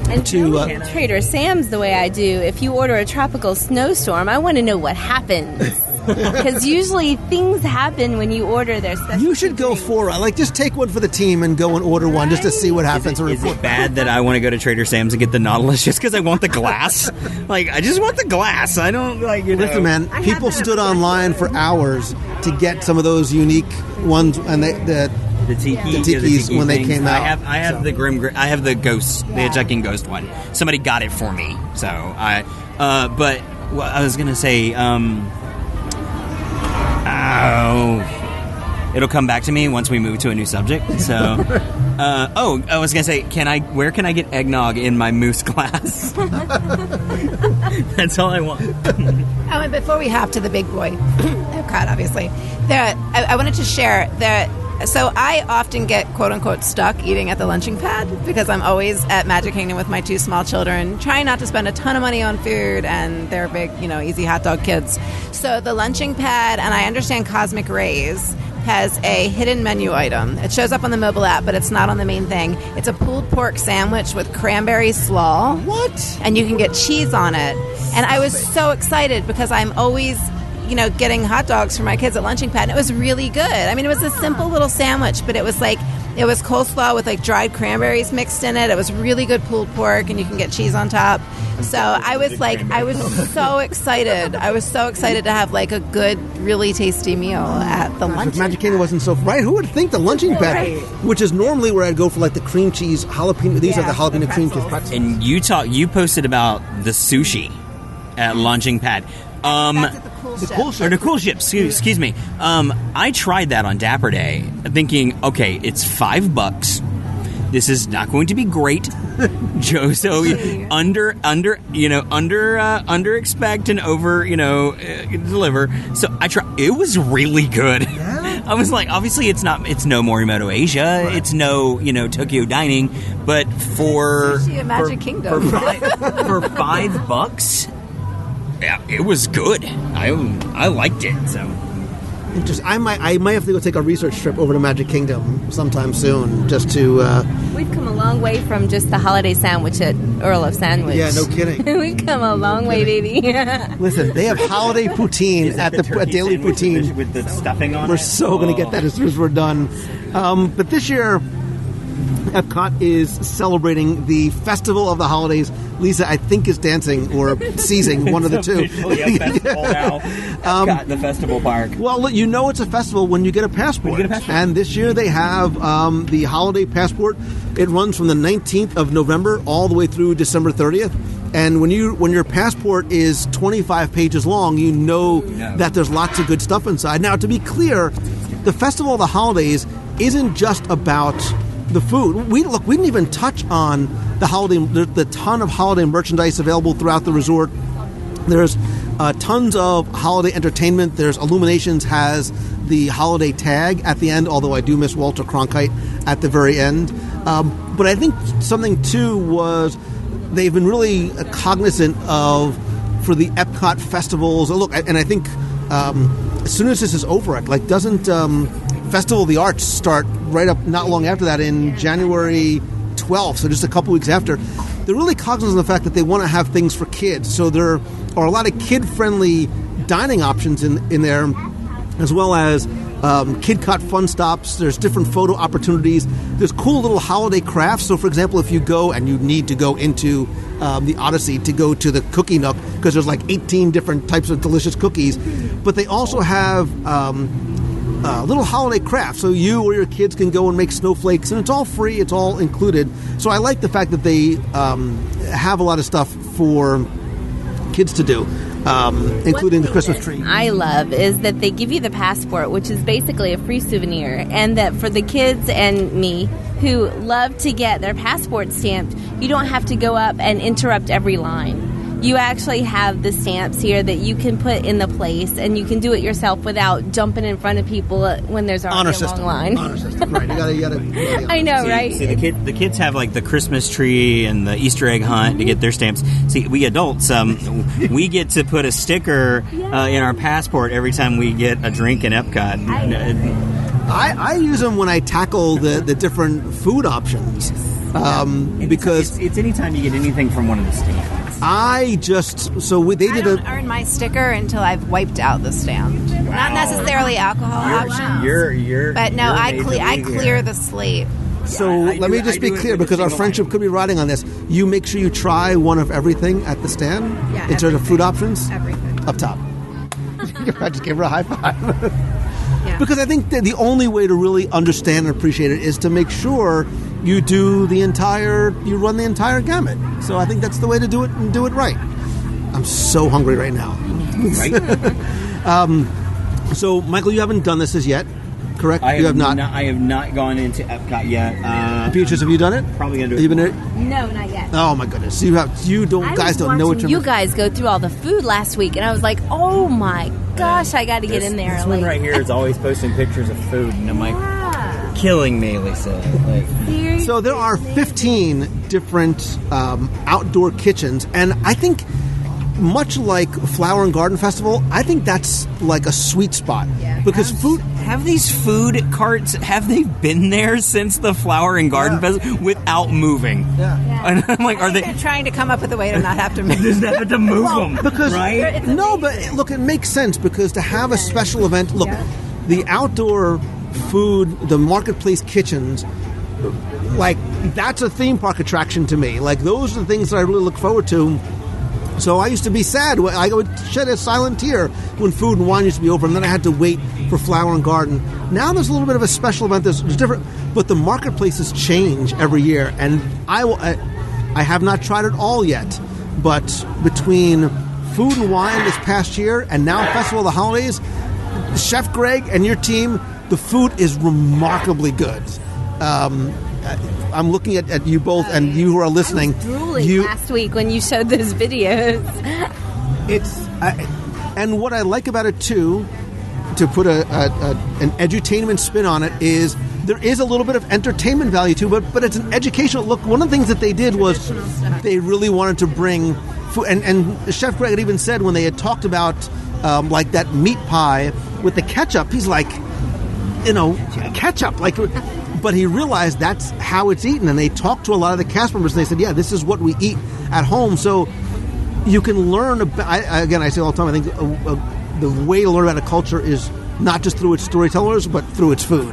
And to Trader Sam's the way I do. If you order a tropical snowstorm, I want to know what happens. Because usually things happen when you order their stuff. You should go for it. Like, just take one for the team and go and order one just to see what happens. Is it bad that I want to go to Trader Sam's and get the Nautilus just because I want the glass? Like, I just want the glass. I don't, like, you know. Listen, man, people stood online for hours to get some of those unique ones, and the tikis when they came out. I have the I have the ghost, the hitchhiking ghost one. Somebody got it for me, so but well, I was gonna say, it'll come back to me once we move to a new subject. So, I was gonna say, where can I get eggnog in my moose glass? That's all I want. And before we hop to the big boy, Epcot, obviously, I wanted to share that. So I often get, quote-unquote, stuck eating at the lunching pad because I'm always at Magic Kingdom with my two small children, trying not to spend a ton of money on food, and they're big, easy hot dog kids. So the lunching pad, and I understand Cosmic Rays, has a hidden menu item. It shows up on the mobile app, but it's not on the main thing. It's a pulled pork sandwich with cranberry slaw. What? And you can get cheese on it. And I was so excited because I'm always getting hot dogs for my kids at lunching pad. And it was really good. I mean, it was a simple little sandwich, but it was coleslaw with dried cranberries mixed in it. It was really good pulled pork, and you can get cheese on top. So I was so excited. I was so excited to have a good, really tasty meal at the lunch. Magic Kingdom wasn't so right. Who would think the lunching pad, which is normally where I'd go for the cream cheese jalapeno. These are the jalapeno cream cheese pretzels. And you posted about the sushi at lunching pad. That's at the cool ship. Excuse me. I tried that on Dapper Day, thinking, okay, it's $5. This is not going to be great, Joe. So under expect and over deliver. So I tried. It was really good. Yeah. I was like, obviously it's no Morimoto Asia. Right. It's no Tokyo Dining, but for Magic Kingdom for $5. Yeah, it was good. I liked it. So, I might have to go take a research trip over to Magic Kingdom sometime soon, just to. We've come a long way from just the holiday sandwich at Earl of Sandwich. Yeah, no kidding. We've come a long way, baby. Listen, they have holiday poutine at Daily Poutine with the stuffing on it. We're so going to get that as soon as we're done. But this year, Epcot is celebrating the Festival of the Holidays. Lisa, I think, is dancing or seizing, one of the two. It's officially a festival now. Epcot, the festival park. Well, look, you know it's a festival when you get a passport. And this year they have the holiday passport. It runs from the 19th of November all the way through December 30th. And when your passport is 25 pages long, you know that there's lots of good stuff inside. Now, to be clear, the Festival of the Holidays isn't just about the food. We didn't even touch on the ton of holiday merchandise available throughout the resort. There's tons of holiday entertainment. There's Illuminations has the holiday tag at the end, although I do miss Walter Cronkite at the very end. But I think something too was they've been really cognizant of for the Epcot festivals. Look, and I think as soon as this is over, doesn't Festival of the Arts start right up not long after that in January 12th, so just a couple weeks after. They're really cognizant of the fact that they want to have things for kids, so there are a lot of kid-friendly dining options in there, as well as kid-caught fun stops. There's different photo opportunities. There's cool little holiday crafts. So, for example, if you go and you need to go into the Odyssey to go to the Cookie Nook, because there's 18 different types of delicious cookies, but they also have little holiday crafts, so you or your kids can go and make snowflakes, and it's all free, it's all included. So I like the fact that they have a lot of stuff for kids to do, including the Christmas tree. I love is that they give you the passport, which is basically a free souvenir, and that for the kids and me who love to get their passport stamped, you don't have to go up and interrupt every line. You actually have the stamps here that you can put in the place, and you can do it yourself without jumping in front of people when there's already a long line. Honor system, right? You gotta I know, right? See, the kids have the Christmas tree and the Easter egg hunt to get their stamps. See, we adults, we get to put a sticker in our passport every time we get a drink in Epcot. I use them when I tackle the different food options, because it's anytime you get anything from one of the stands. I don't earn my sticker until I've wiped out the stand. Wow. Not necessarily alcohol options. But no, I clear the slate. So let me just be clear, because our friendship could be riding on this. You make sure you try one of everything at the stand in terms of food options. Everything up top. I just gave her a high five. Because I think that the only way to really understand and appreciate it is to make sure you run the entire gamut. So I think that's the way to do it and do it right. I'm so hungry right now. Right? So, Michael, you haven't done this as yet, correct? You have not. I have not gone into Epcot yet. Beatrice, have you done it? Probably going to do it. Have you been there? No, not yet. Oh, my goodness. You guys don't know what you're... You guys go through all the food last week, and I was like, oh, my gosh, I got to get in there. This one right here is always posting pictures of food, and I'm like, killing me, Lisa. Seriously? So there are 15 different outdoor kitchens, and I think, much like Flower and Garden Festival, I think that's like a sweet spot. Yeah. Because have these food carts, have they been there since the Flower and Garden Festival without moving? Yeah. And I'm like, they're trying to come up with a way to not have to move. Just have to move them, because, right? No, but look, it makes sense, because to have a special event, the outdoor food, the marketplace kitchens, that's a theme park attraction to me. Those are the things that I really look forward to. So I used to be sad. I would shed a silent tear when Food and Wine used to be over, and then I had to wait for Flower and Garden. Now there's a little bit of a special event. There's different, but the marketplaces change every year, and I have not tried it all yet. But between Food and Wine this past year and now Festival of the Holidays, Chef Greg and your team, the food is remarkably good. I'm looking at you both, and you who are listening. I was drooling last week when you showed those videos. And what I like about it too, to put an edutainment spin on it, is there is a little bit of entertainment value too, but it's an educational look. One of the things that they did was they really wanted to bring food, and Chef Greg had even said when they had talked about that meat pie with the ketchup, he's like, ketchup, but he realized that's how it's eaten, and they talked to a lot of the cast members, and they said, this is what we eat at home. So you can learn about, I say all the time, I think the way to learn about a culture is not just through its storytellers, but through its food.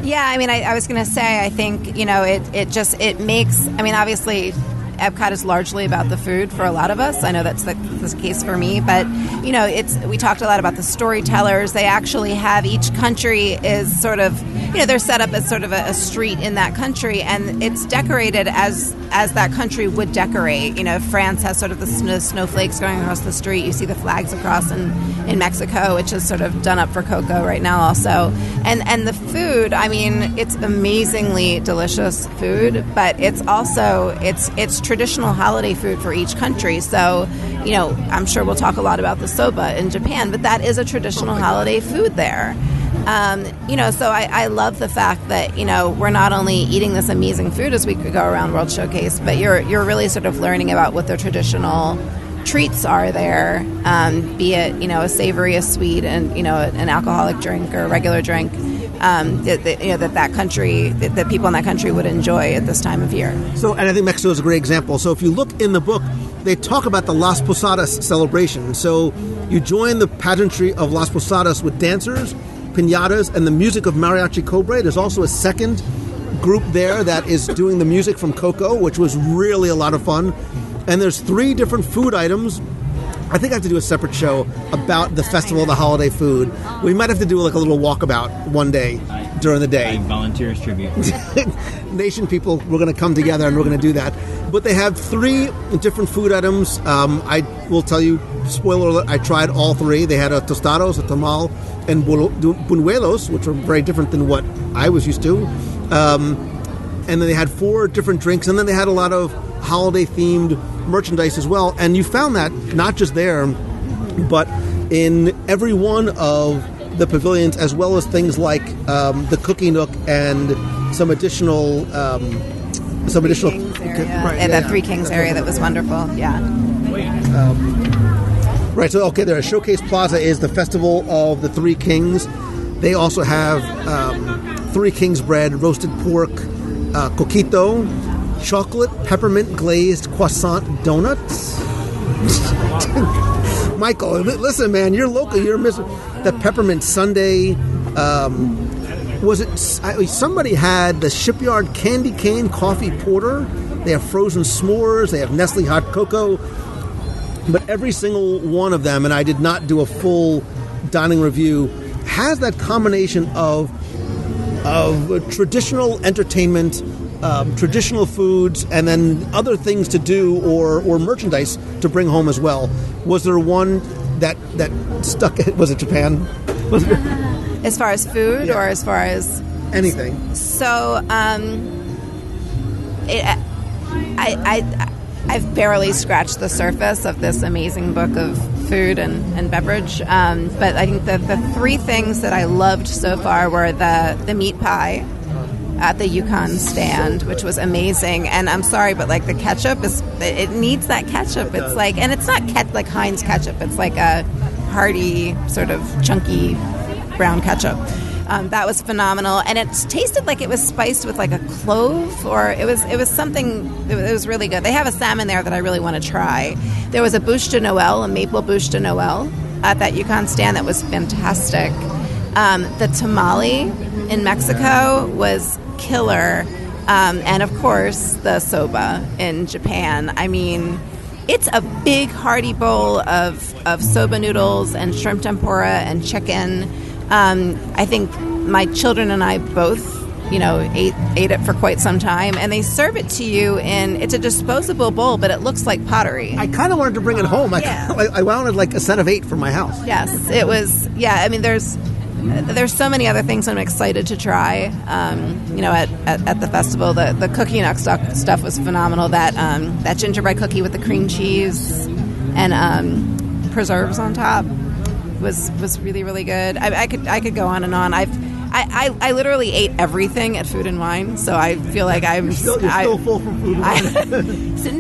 Yeah, I mean, I was going to say, I think, it makes, I mean, obviously, Epcot is largely about the food for a lot of us. I know that's the case for me, but we talked a lot about the storytellers. They actually have, each country is sort of, they're set up as sort of a street in that country, and it's decorated as that country would decorate. France has sort of the snowflakes going across the street. You see the flags across in Mexico, which is sort of done up for Coco right now also. And the food, I mean, it's amazingly delicious food, but it's also, it's traditional holiday food for each country. So, I'm sure we'll talk a lot about the soba in Japan, but that is a traditional holiday food there. So I love the fact that, we're not only eating this amazing food as we could go around World Showcase, but you're really sort of learning about what their traditional treats are there, be it, a savory, a sweet, and, an alcoholic drink or a regular drink. That country, that people in that country would enjoy at this time of year. So, and I think Mexico is a great example. So if you look in the book, they talk about the Las Posadas celebration. So you join the pageantry of Las Posadas with dancers, piñatas, and the music of Mariachi Cobre. There's also a second group there that is doing the music from Coco, which was really a lot of fun. And there's 3 different food items. I think I have to do a separate show about the Festival of the Holiday Food. We might have to do like a little walkabout one day during the day. I volunteer as tribute. Nation people, we're going to come together and we're going to do that. But they have 3 different food items. I will tell you, spoiler alert, I tried all 3. They had a tostados, a tamal, and buñuelos, which were very different than what I was used to. And then they had 4 different drinks, and then they had a lot of holiday-themed merchandise as well. And you found that not just there, but in every one of the pavilions, as well as things like the Cookie Nook and some additional Kings area. Right, that Three Kings area that was wonderful. Yeah. Right. So there, a Showcase Plaza is the Festival of the Three Kings. They also have Three Kings bread, roasted pork, coquito, chocolate peppermint glazed croissant donuts. Michael, listen, man, you're local. You're missing the peppermint sundae. Was it somebody had the Shipyard candy cane coffee porter? They have frozen s'mores. They have Nestle hot cocoa. But every single one of them, and I did not do a full dining review, has that combination of traditional entertainment, traditional foods, and then other things to do or merchandise to bring home as well. Was there one that stuck? Was it Japan? Was it? As far as food, or as far as anything? So, I've barely scratched the surface of this amazing book of food and beverage. But I think the 3 things that I loved so far were the meat pie at the Yukon stand, which was amazing. And I'm sorry, but like the ketchup it needs that ketchup. It's like, and it's not like Heinz ketchup. It's like a hearty, sort of chunky brown ketchup. That was phenomenal, and it tasted like it was spiced with like a clove, or it was something. It was really good. They have a salmon there that I really want to try. There was a bûche de Noël, a maple bûche de Noël, at that Yukon stand that was fantastic. The tamale in Mexico was killer, and of course the soba in Japan. I mean, it's a big hearty bowl of soba noodles and shrimp tempura and chicken. I think my children and I both, ate it for quite some time, and they serve it to you it's a disposable bowl, but it looks like pottery. I kind of wanted to bring it home. I wanted like a set of 8 for my house. Yes, it was. Yeah, I mean, there's so many other things I'm excited to try. At the festival, the Cookie Nook stuff was phenomenal. That gingerbread cookie with the cream cheese and preserves on top was really, really good. I could go on and on. I literally ate everything at Food and Wine, so I feel like you're still full from Food and Wine.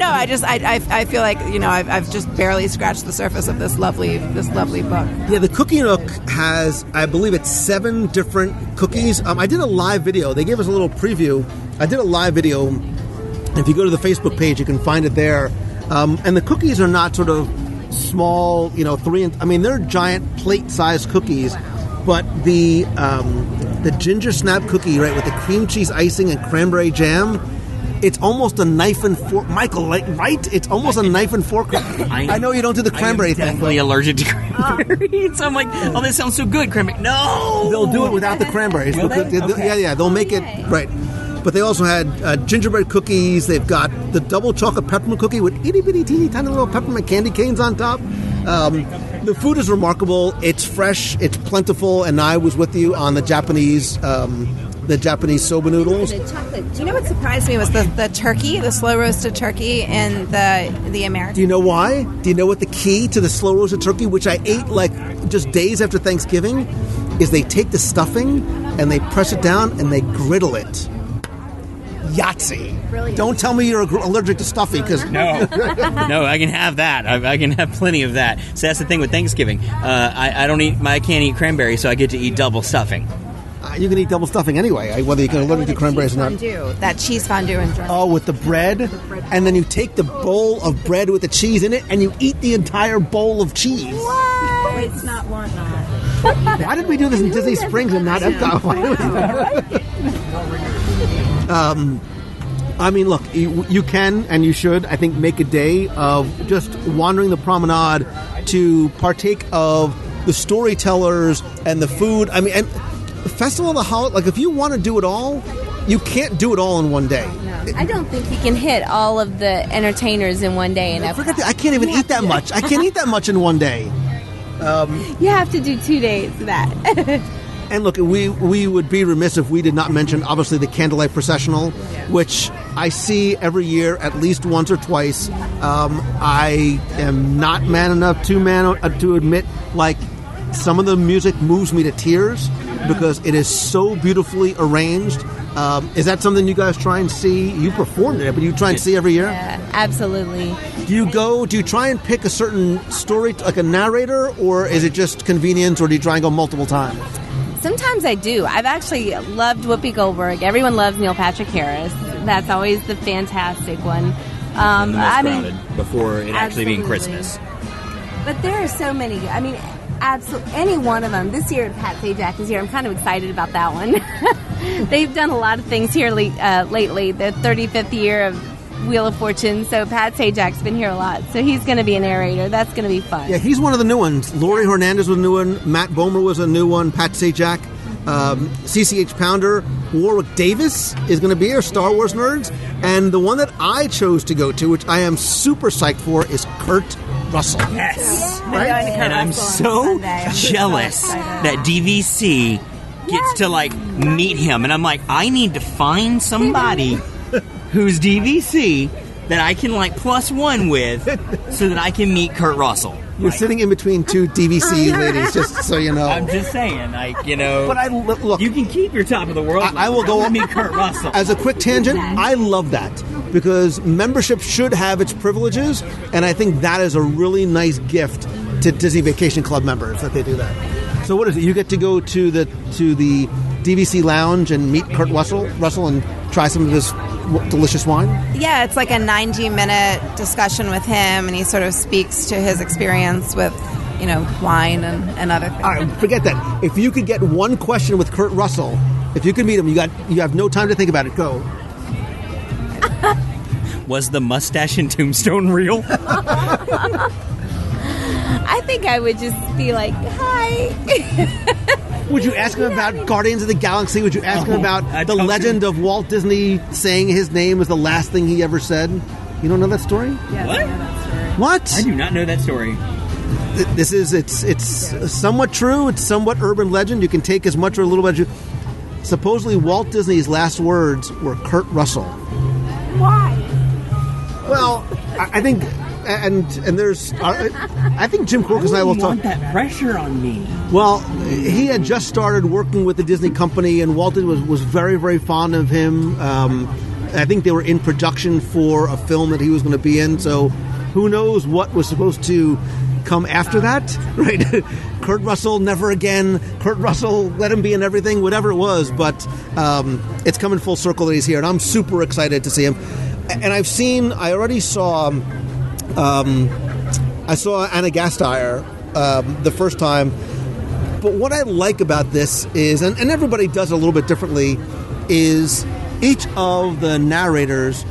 I feel like I've just barely scratched the surface of this lovely book. Yeah, the Cookie Nook has, I believe it's 7 different cookies. I did a live video. They gave us a little preview. I did a live video. If you go to the Facebook page, you can find it there. And the cookies are not sort of small, they're giant plate-sized cookies, but the the ginger snap cookie, right, with the cream cheese icing and cranberry jam. It's almost a knife and fork. Michael, right? It's almost a knife and fork. I know you don't do the cranberry thing. I'm definitely allergic to cranberry. So I'm like, oh, this sounds so good. Cranberry. No! They'll do it without the cranberries. Will they? Okay. Yeah. They'll make it, right. But they also had gingerbread cookies. They've got the double chocolate peppermint cookie with itty-bitty, teeny, tiny little peppermint candy canes on top. The food is remarkable. It's fresh. It's plentiful. And I was with you on the Japanese soba noodles. The chocolate. Do you know what surprised me was the turkey, the slow roasted turkey, and the American. Do you know why? Do you know what the key to the slow roasted turkey, which I ate like just days after Thanksgiving, is they take the stuffing and they press it down and they griddle it. Yahtzee. Brilliant. Don't tell me you're allergic to stuffing, because No, I can have that. I can have plenty of that. So that's the thing with Thanksgiving. I can't eat cranberry, so I get to eat double stuffing. You can eat double stuffing anyway, whether you can allergic to cranberries or not. That cheese fondue and dressing. Oh, with the bread, and then you take the bowl of bread with the cheese in it, and you eat the entire bowl of cheese. What? It's not one. Why did we do this in Disney Springs and not Epcot? Why did we do that? I mean, look, you can and you should, I think, make a day of just wandering the promenade to partake of the storytellers and the food. I mean, and Festival of the Holiday, like if you want to do it all, you can't do it all in one day. No, I don't think you can hit all of the entertainers in one day. Forget that. I can't even eat that much. I can't eat that much in one day. You have to do 2 days of that. And look, we would be remiss if we did not mention, obviously, the Candlelight Processional, which I see every year at least once or twice. I am not man enough to admit, like, some of the music moves me to tears because it is so beautifully arranged. Is that something you guys try and see? You performed it, but you try and see every year? Yeah, absolutely. Do you try and pick a certain story, like a narrator, or is it just convenience, or do you try and go multiple times? Sometimes I do. I've actually loved Whoopi Goldberg. Everyone loves Neil Patrick Harris. That's always the fantastic one. Before it actually being Christmas. But there are so many. I mean, absolutely any one of them. This year, Pat Sajak is here. I'm kind of excited about that one. They've done a lot of things here lately. The 35th year of Wheel of Fortune. So Pat Sajak's been here a lot. So he's going to be a narrator. That's going to be fun. Yeah, he's one of the new ones. Laurie Hernandez was a new one. Matt Bomer was a new one. Pat Sajak. CCH Pounder. Warwick Davis is going to be here. Star Wars nerds. And the one that I chose to go to, which I am super psyched for, is Kurt Russell. Yes. Right? And I'm so jealous that DVC gets to, like, meet him. And I'm like, I need to find somebody who's DVC that I can, like, +1 with so that I can meet Kurt Russell. You're sitting in between two DVC ladies, just so you know. I'm just saying, like, you know. But look, you can keep your top of the world. I will go to meet Kurt Russell. As a quick tangent, I love that because membership should have its privileges, and I think that is a really nice gift to Disney Vacation Club members that they do that. So what is it? You get to go to the DVC lounge and meet Kurt Russell and try some of his delicious wine? Yeah, it's like a 90-minute discussion with him, and he sort of speaks to his experience with, wine and other things. All right, forget that. If you could get one question with Kurt Russell, if you could meet him, you have no time to think about it. Go. Was the mustache in Tombstone real? I think I would just be like, hi. Would you ask him about Guardians of the Galaxy? Would you ask him about the legend of Walt Disney saying his name was the last thing he ever said? You don't know that story? Yeah, what? I know that story. What? I do not know that story. It's somewhat true. It's somewhat urban legend. You can take as much or a little bit. Supposedly, Walt Disney's last words were Kurt Russell. Why? Well, I think... And there's, I think Jim Corkus and I will talk. Want that pressure on me? Well, he had just started working with the Disney company, and Walt was very, very fond of him. I think they were in production for a film that he was going to be in. So, who knows what was supposed to come after that, right? Kurt Russell, never again. Kurt Russell, let him be in everything, whatever it was. But it's coming full circle that he's here, and I'm super excited to see him. And I already saw. I saw Anna Gasteyer the first time. But what I like about this is, and everybody does it a little bit differently, is each of the narrators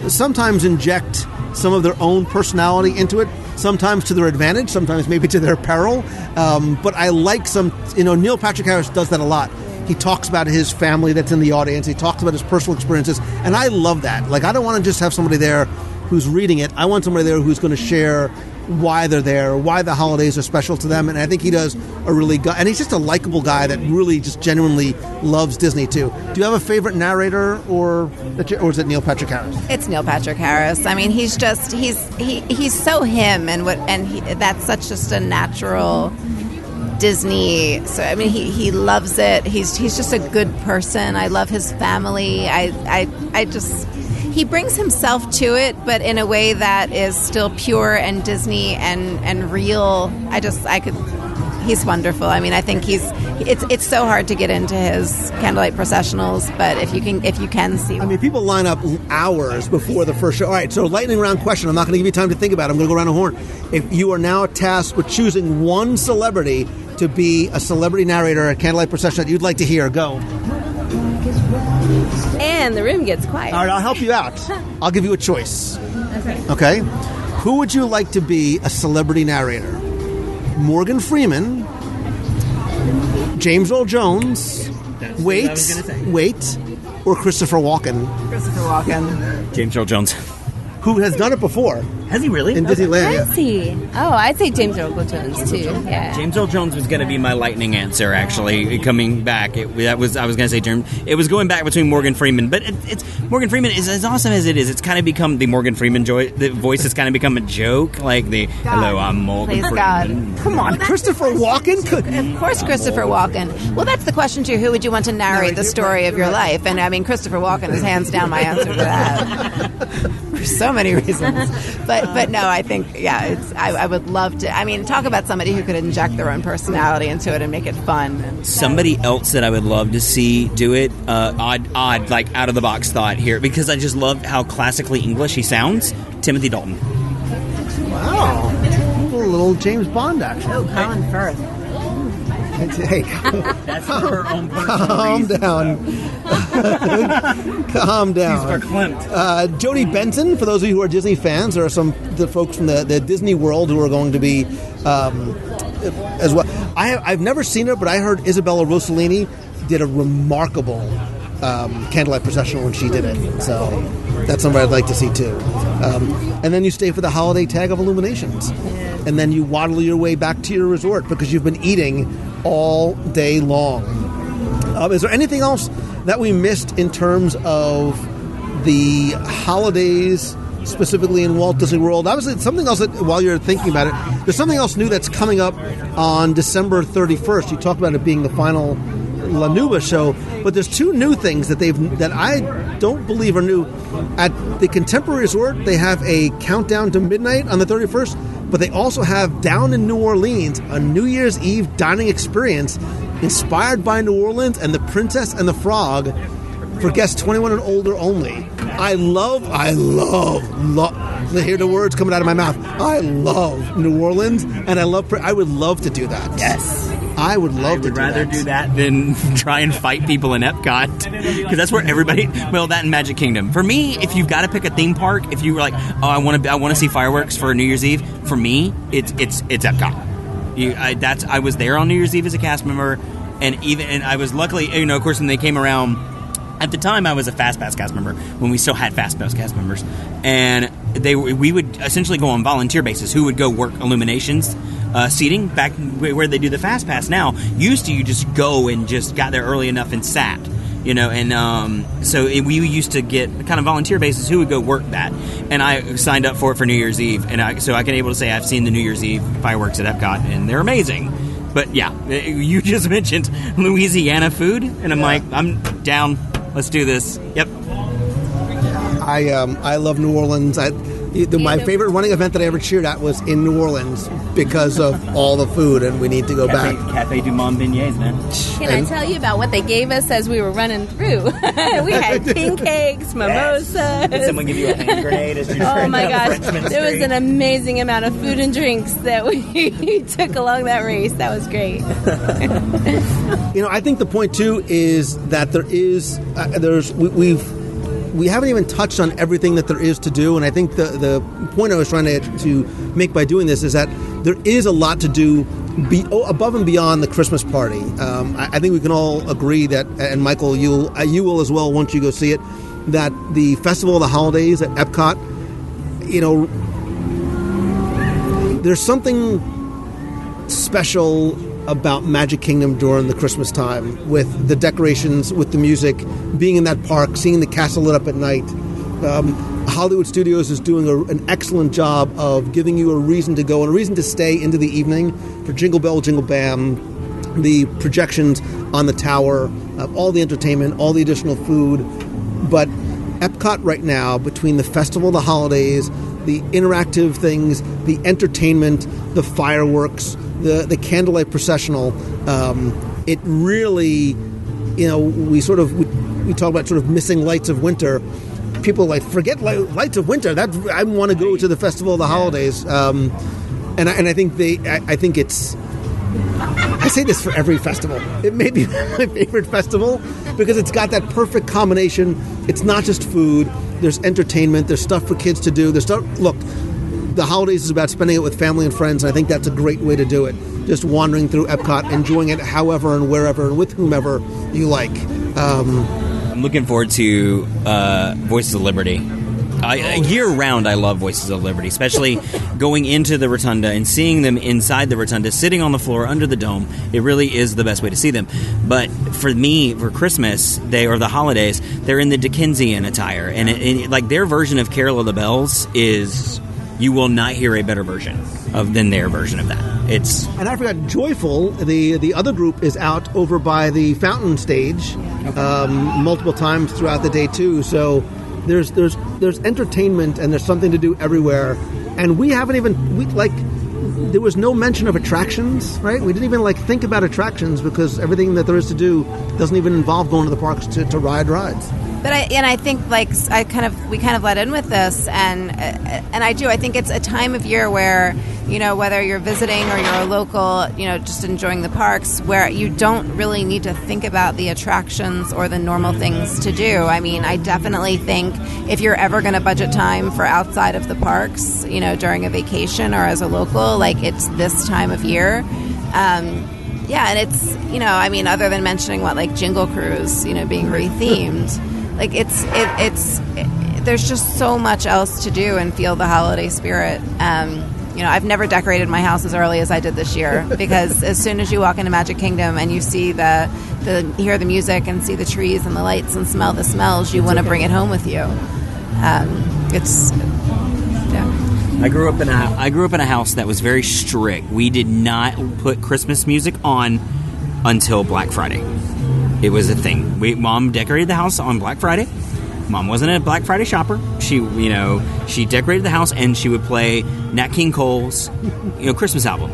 sometimes inject some of their own personality into it, sometimes to their advantage, sometimes maybe to their peril. But I like Neil Patrick Harris does that a lot. He talks about his family that's in the audience. He talks about his personal experiences. And I love that. Like, I don't want to just have somebody there who's reading it. I want somebody there who's going to share why they're there, why the holidays are special to them. And I think he does a really good, and he's just a likable guy that really just genuinely loves Disney too. Do you have a favorite narrator, or is it Neil Patrick Harris? It's Neil Patrick Harris. I mean, he's so him, and that's such just a natural Disney. So I mean, he loves it. He's just a good person. I love his family. He brings himself to it, but in a way that is still pure and Disney and real. He's wonderful. I mean, I think it's so hard to get into his candlelight processionals, but if you can see. I mean, people line up hours before the first show. All right, so lightning round question. I'm not going to give you time to think about it. I'm going to go around the horn. If you are now tasked with choosing one celebrity to be a celebrity narrator at candlelight procession that you'd like to hear, go. And the room gets quiet. All right, I'll help you out. I'll give you a choice. Okay? Who would you like to be a celebrity narrator? Morgan Freeman, James Earl Jones, wait, or Christopher Walken? Christopher Walken. James Earl Jones. Who has done it before. Has he really? In Disneyland. Has he? Oh, I'd say James Earl Jones, too. Yeah. James Earl Jones was going to be my lightning answer, actually, coming back. I was going to say James. It was going back between Morgan Freeman, but it's Morgan Freeman is as awesome as it is. It's kind of become the Morgan Freeman the voice has kind of become a joke, like the hello, I'm Morgan Freeman. God. Come on, Christopher Walken? Of course, Christopher Walken. Well, that's the question too. Who would you want to narrate the story of your life? And I mean, Christopher Walken is hands down my answer to that. For so many reasons, but no, I think I would love to. I mean, talk about somebody who could inject their own personality into it and make it fun. Somebody else that I would love to see do it, odd, like out of the box thought here, because I just love how classically English he sounds. Timothy Dalton. Wow, a little James Bond action. Oh, Colin Firth. Hey, that's her own personal calm reason, down. Calm down. He's verklempt. Jodie Benson, for those of you who are Disney fans, there are the folks from the Disney World who are going to be as well. I've never seen her, but I heard Isabella Rossellini did a remarkable candlelight processional when she did it. So that's somebody I'd like to see too. And then you stay for the holiday tag of Illuminations. And then you waddle your way back to your resort because you've been eating all day long. Is there anything else that we missed in terms of the holidays, specifically in Walt Disney World? Obviously, something else that, while you're thinking about it, there's something else new that's coming up on December 31st. You talked about it being the final La Nuba show, but there's two new things that I don't believe are new. At the Contemporary Resort, they have a countdown to midnight on the 31st, but they also have down in New Orleans a New Year's Eve dining experience inspired by New Orleans and The Princess and the Frog for guests 21 and older only. I love, hear the words coming out of my mouth. I love New Orleans, and I would love to do that. Yes. I would love to do that. I would rather do that than try and fight people in Epcot, because that's where everybody. Well, that and Magic Kingdom. For me, if you've got to pick a theme park, if you were like, oh, I want to see fireworks for New Year's Eve. For me, it's Epcot. I was there on New Year's Eve as a cast member, and I was luckily, of course, when they came around. At the time, I was a FastPass cast member when we still had FastPass cast members, and we would essentially go on volunteer basis. Who would go work Illuminations seating back where they do the FastPass now? Used to, you just go and just got there early enough and sat, so we used to get kind of volunteer basis who would go work that, and I signed up for it for New Year's Eve, and so I can able to say I've seen the New Year's Eve fireworks at Epcot, and they're amazing. But yeah, you just mentioned Louisiana food, and I'm like, I'm down. Let's do this. Yep. I love New Orleans. My favorite running event that I ever cheered at was in New Orleans because of all the food, and we need to go back. Cafe du Monde beignets, man. Can I tell you about what they gave us as we were running through? We had pancakes, mimosas. Did someone give you a hand grenade as you Oh my gosh, there was an amazing amount of food and drinks that we took along that race. That was great. I think the point too is that we haven't even touched on everything that there is to do, and I think the point I was trying to make by doing this is that there is a lot to do above and beyond the Christmas party. I think we can all agree that, and Michael, you will as well once you go see it, that the Festival of the Holidays at Epcot, there's something special about Magic Kingdom during the Christmas time, with the decorations, with the music, being in that park, seeing the castle lit up at night. Hollywood Studios is doing an excellent job of giving you a reason to go and a reason to stay into the evening for Jingle Bell, Jingle Bam, the projections on the tower, all the entertainment, all the additional food. But Epcot right now, between the Festival of the Holidays, the interactive things, the entertainment, the fireworks, the candlelight processional, it really, we talk about sort of missing lights of winter. People are like, forget lights of winter. I want to go to the Festival of the Holidays, and I think it's. I say this for every festival. It may be my favorite festival because it's got that perfect combination. It's not just food. There's entertainment. There's stuff for kids to do. Look, the holidays is about spending it with family and friends, and I think that's a great way to do it. Just wandering through Epcot, enjoying it however and wherever and with whomever you like. I'm looking forward to Voices of Liberty. Year-round, I love Voices of Liberty, especially going into the Rotunda and seeing them inside the Rotunda, sitting on the floor under the dome. It really is the best way to see them. But for me, for Christmas, or the holidays, they're in the Dickensian attire. And like their version of Carol of the Bells is... You will not hear a better version than their version of that. And I forgot, Joyful, the other group, is out over by the fountain stage multiple times throughout the day too. So there's entertainment and there's something to do everywhere. And we haven't even there was no mention of attractions, right? We didn't even think about attractions because everything that there is to do doesn't even involve going to the parks to ride rides. But I think we kind of let in with this, and I do. I think it's a time of year where, whether you're visiting or you're a local, just enjoying the parks, where you don't really need to think about the attractions or the normal things to do. I mean, I definitely think if you're ever going to budget time for outside of the parks, during a vacation or as a local, it's this time of year. Yeah, and it's, other than mentioning Jingle Cruise, being rethemed. There's just so much else to do and feel the holiday spirit. I've never decorated my house as early as I did this year because as soon as you walk into Magic Kingdom and you see hear the music and see the trees and the lights and smell the smells, you want to bring it home with you. I grew up in a house that was very strict. We did not put Christmas music on until Black Friday. It was a thing. Mom decorated the house on Black Friday. Mom wasn't a Black Friday shopper. She decorated the house and she would play Nat King Cole's, Christmas album.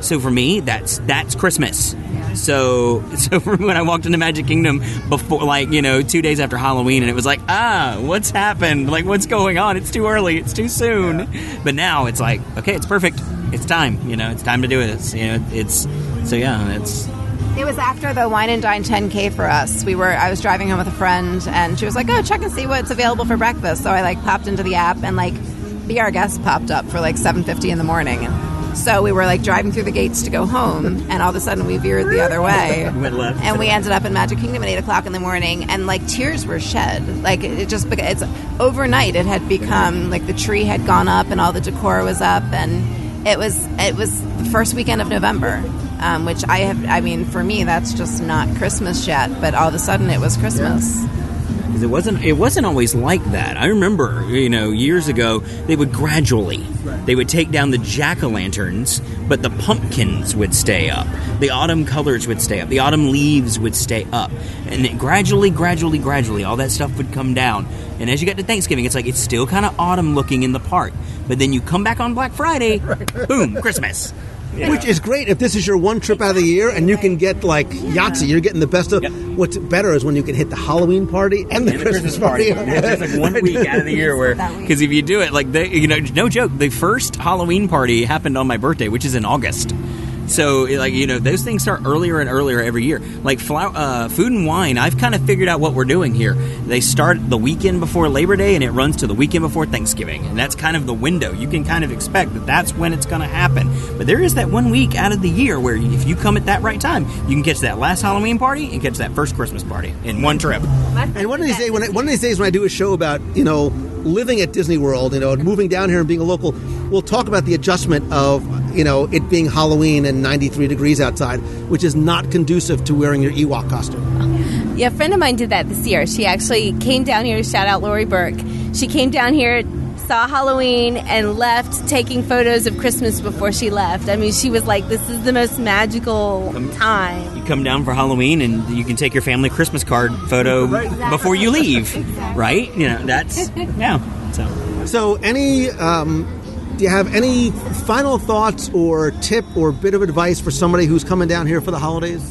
So for me, that's Christmas. So when I walked into Magic Kingdom before, 2 days after Halloween, and it was what's happened? What's going on? It's too early. It's too soon. Yeah. But now it's okay, it's perfect. It's time. It's time to do it. It was after the Wine and Dine 10K for us. I was driving home with a friend, and she was like, "Oh, check and see what's available for breakfast." So I popped into the app, and Be Our Guest popped up for 7:50 in the morning. So we were driving through the gates to go home, and all of a sudden we veered the other way. Went left. And we ended up in Magic Kingdom at 8 o'clock in the morning, and tears were shed. It's overnight it had become the tree had gone up and all the decor was up, and it was the first weekend of November. Which for me, that's just not Christmas yet, but all of a sudden it was Christmas. because it wasn't always like that. I remember, years ago, they would take down the jack-o'-lanterns, but the pumpkins would stay up. The autumn colors would stay up. The autumn leaves would stay up. And it gradually, all that stuff would come down. And as you get to Thanksgiving, it's still kind of autumn looking in the park. But then you come back on Black Friday, boom, Christmas. Which is great if this is your one trip out of the year and you can get like Yahtzee. You're getting the best of. Yep. What's better is when you can hit the Halloween party and the Christmas party. It's like 1 week out of the year where, because if you do it, no joke, the first Halloween party happened on my birthday, which is in August. So, those things start earlier and earlier every year. Like Food and Wine, I've kind of figured out what we're doing here. They start the weekend before Labor Day, and it runs to the weekend before Thanksgiving. And that's kind of the window. You can kind of expect that that's when it's going to happen. But there is that 1 week out of the year where if you come at that right time, you can catch that last Halloween party and catch that first Christmas party in one trip. And one of these days when I do a show about, living at Disney World, and moving down here and being a local, we'll talk about the adjustment of, it being Halloween and 93 degrees outside, which is not conducive to wearing your Ewok costume. Yeah, a friend of mine did that this year. She actually came down here, shout out Lori Burke. She came down here, saw Halloween, and left taking photos of Christmas before she left. I mean, she was like, this is the most magical time. You come down for Halloween and you can take your family Christmas card photo before you leave, right? That's, yeah. So any... do you have any final thoughts or tip or bit of advice for somebody who's coming down here for the holidays?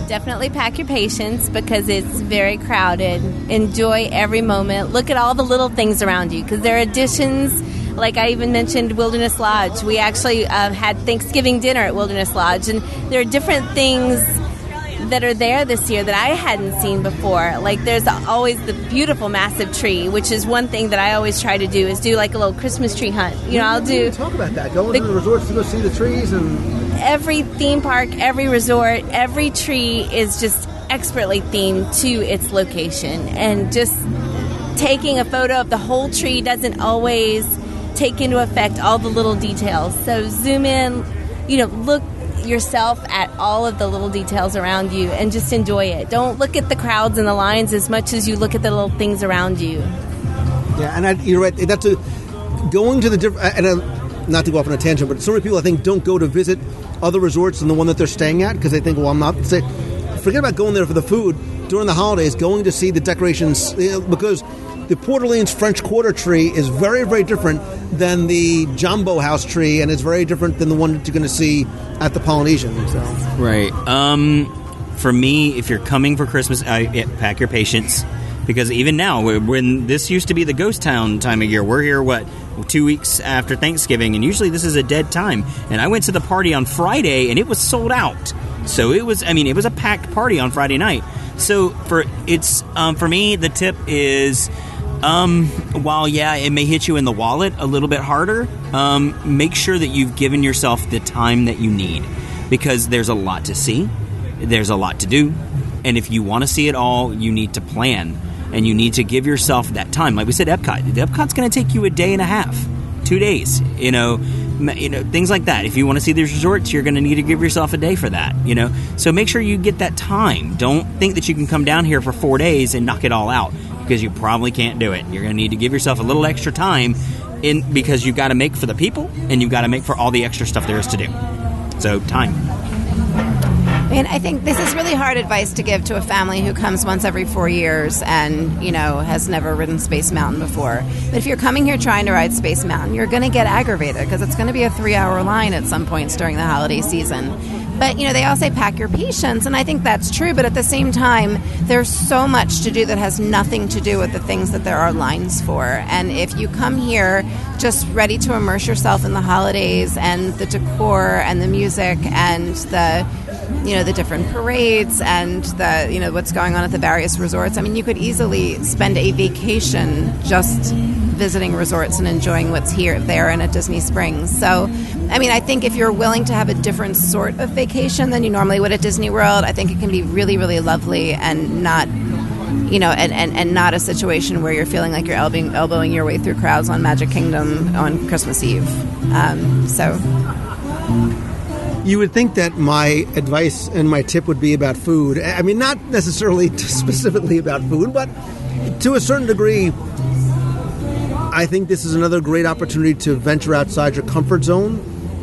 Definitely pack your patience because it's very crowded. Enjoy every moment. Look at all the little things around you because there are additions. Like I even mentioned Wilderness Lodge. We actually had Thanksgiving dinner at Wilderness Lodge, and there are different things that are there this year that I hadn't seen before. Like there's always the beautiful massive tree, which is one thing that I always try to do is do like a little Christmas tree hunt. I'll do. Talk about that. Go into the resorts to go see the trees and. Every theme park, every resort, every tree is just expertly themed to its location, and just taking a photo of the whole tree doesn't always take into effect all the little details. So zoom in, look yourself at all of the little details around you and just enjoy it. Don't look at the crowds and the lines as much as you look at the little things around you. Yeah, and you're right. That's going to the different. Not to go off on a tangent, but so many people I think don't go to visit other resorts than the one that they're staying at because they think, well, I'm not. Forget about going there for the food during the holidays. Going to see the decorations because the Port Orleans French Quarter tree is very, very different than the Jumbo House tree, and it's very different than the one that you're going to see at the Polynesian. So. Right. For me, if you're coming for Christmas, pack your patience. Because even now, when this used to be the ghost town time of year, we're here, 2 weeks after Thanksgiving, and usually this is a dead time. And I went to the party on Friday, and it was sold out. So it was a packed party on Friday night. So for me, the tip is, while, it may hit you in the wallet a little bit harder, make sure that you've given yourself the time that you need. Because there's a lot to see, there's a lot to do, and if you want to see it all, you need to plan. And you need to give yourself that time. Like we said, Epcot's going to take you a day and a half, 2 days. Things like that. If you want to see these resorts, you're going to need to give yourself a day for that. So make sure you get that time. Don't think that you can come down here for 4 days and knock it all out because you probably can't do it. You're going to need to give yourself a little extra time because you've got to make for the people and you've got to make for all the extra stuff there is to do. So time. And I think this is really hard advice to give to a family who comes once every 4 years and, has never ridden Space Mountain before. But if you're coming here trying to ride Space Mountain, you're going to get aggravated because it's going to be a 3-hour line at some points during the holiday season. But, they all say pack your patience, and I think that's true. But at the same time, there's so much to do that has nothing to do with the things that there are lines for. And if you come here just ready to immerse yourself in the holidays and the decor and the music and the different parades and the, what's going on at the various resorts. I mean, you could easily spend a vacation just visiting resorts and enjoying what's there and at Disney Springs. So, I mean, I think if you're willing to have a different sort of vacation than you normally would at Disney World, I think it can be really, really lovely and not, and not a situation where you're feeling like you're elbowing your way through crowds on Magic Kingdom on Christmas Eve. You would think that my advice and my tip would be about food. I mean, not necessarily specifically about food, but to a certain degree, I think this is another great opportunity to venture outside your comfort zone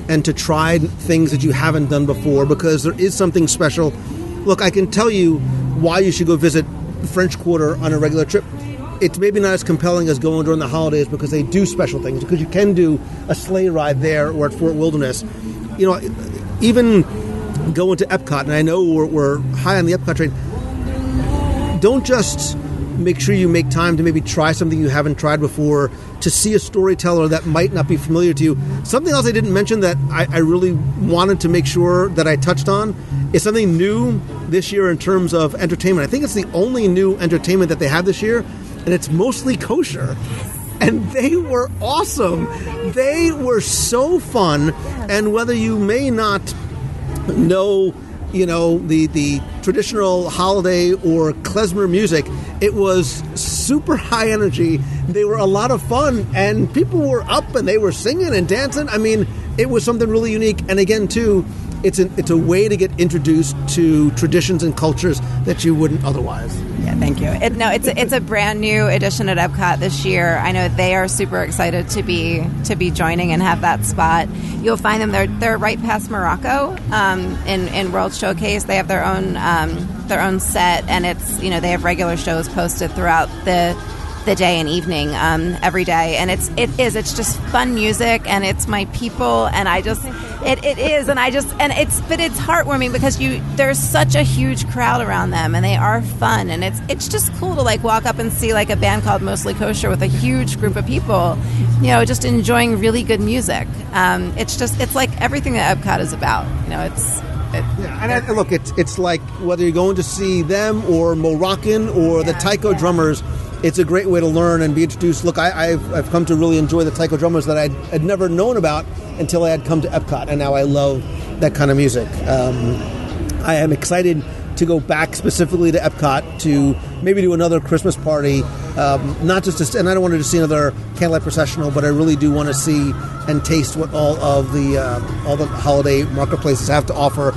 and to try things that you haven't done before, because there is something special. Look, I can tell you why you should go visit the French Quarter on a regular trip. It's maybe not as compelling as going during the holidays because they do special things, because you can do a sleigh ride there or at Fort Wilderness. You know, even going to Epcot, and I know we're high on the Epcot train, don't just make sure you make time to maybe try something you haven't tried before, to see a storyteller that might not be familiar to you. Something else I didn't mention that I really wanted to make sure that I touched on is something new this year in terms of entertainment. I think it's the only new entertainment that they have this year, and it's mostly kosher. And they were awesome. They were so fun. And whether you may not know, the traditional holiday or klezmer music, it was super high energy. They were a lot of fun, and people were up and they were singing and dancing. I mean, it was something really unique. And again, too, it's a way to get introduced to traditions and cultures that you wouldn't otherwise. Yeah, thank you. It's a brand new edition at Epcot this year. I know they are super excited to be joining and have that spot. You'll find them. They're right past Morocco in World Showcase. They have their own set, and it's they have regular shows posted throughout the day and evening every day, and it's just fun music, and it's my people, and it's heartwarming because there's such a huge crowd around them, and they are fun, and it's just cool to like walk up and see like a band called Mostly Kosher with a huge group of people, just enjoying really good music. It's like everything that Epcot is about. Look, it's like whether you're going to see them or Moroccan or the taiko drummers. It's a great way to learn and be introduced. Look, I've come to really enjoy the taiko drummers that I'd never known about until I had come to Epcot, and now I love that kind of music. I am excited to go back specifically to Epcot to maybe do another Christmas party, not just and I don't want to just see another candlelight processional, but I really do want to see and taste what all the holiday marketplaces have to offer.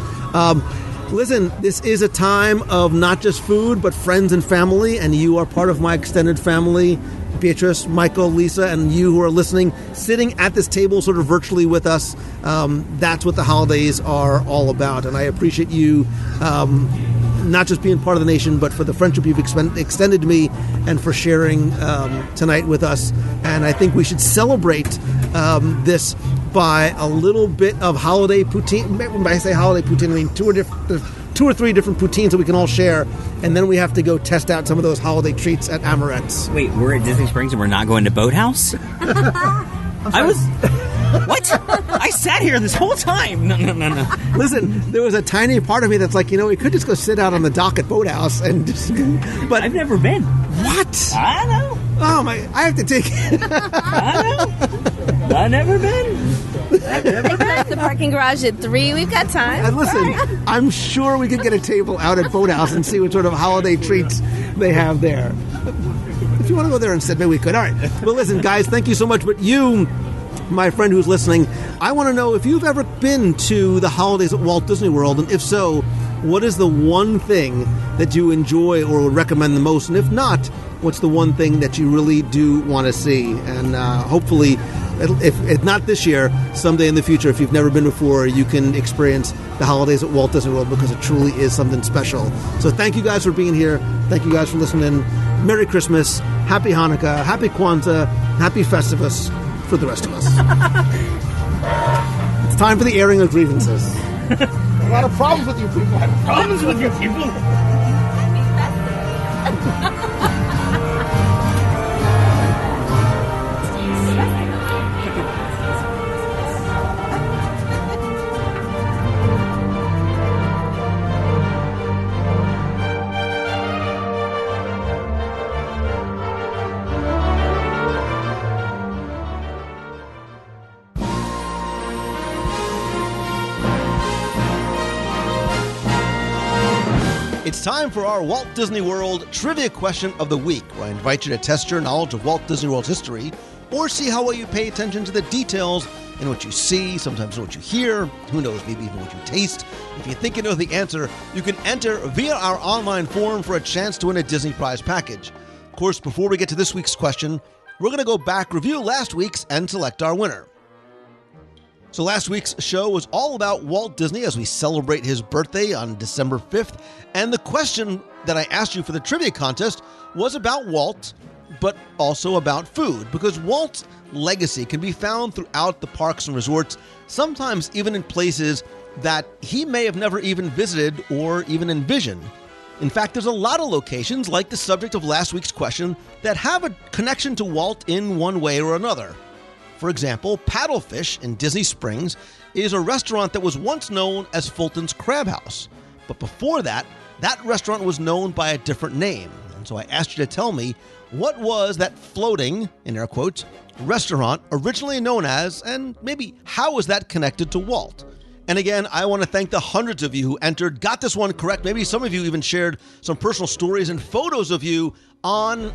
Listen, this is a time of not just food, but friends and family, and you are part of my extended family. Beatrice, Michael, Lisa, and you who are listening, sitting at this table sort of virtually with us. That's what the holidays are all about, and I appreciate you not just being part of the nation, but for the friendship you've extended to me and for sharing tonight with us. And I think we should celebrate this by a little bit of holiday poutine. When I say holiday poutine, I mean two or three different poutines that we can all share, and then we have to go test out some of those holiday treats at Amorette's. Wait, we're at Disney Springs and we're not going to Boathouse? What? I sat here this whole time. No. Listen, there was a tiny part of me that's like, we could just go sit out on the dock at Boathouse and just... But I've never been. What? I know. Oh, my... I have to take... I know. I've never been. The parking garage at 3. We've got time. And listen, I'm sure we could get a table out at Boathouse and see what sort of holiday treats they have there. If you want to go there instead, maybe we could. All right. Well, listen, guys, thank you so much. But you, my friend who's listening, I want to know if you've ever been to the holidays at Walt Disney World, and if so, what is the one thing that you enjoy or would recommend the most? And if not, what's the one thing that you really do want to see? And hopefully, if not this year, someday in the future, if you've never been before, you can experience the holidays at Walt Disney World, because it truly is something special. So thank you guys for being here. Thank you guys for listening. Merry Christmas, Happy Hanukkah, Happy Kwanzaa, Happy Festivus for the rest of us. It's time for the airing of grievances. A lot of problems with you people. I have problems with you people. It's time for our Walt Disney World Trivia Question of the Week, where I invite you to test your knowledge of Walt Disney World's history or see how well you pay attention to the details in what you see, sometimes in what you hear, who knows, maybe even what you taste. If you think you know the answer, you can enter via our online forum for a chance to win a Disney prize package. Of course, before we get to this week's question, we're going to go back, review last week's, and select our winner. So last week's show was all about Walt Disney as we celebrate his birthday on December 5th. And the question that I asked you for the trivia contest was about Walt, but also about food, because Walt's legacy can be found throughout the parks and resorts, sometimes even in places that he may have never even visited or even envisioned. In fact, there's a lot of locations, like the subject of last week's question, that have a connection to Walt in one way or another. For example, Paddlefish in Disney Springs is a restaurant that was once known as Fulton's Crab House. But before that, that restaurant was known by a different name. And so I asked you to tell me, what was that floating, in air quotes, restaurant originally known as, and maybe how was that connected to Walt? And again, I want to thank the hundreds of you who entered, got this one correct. Maybe some of you even shared some personal stories and photos of you on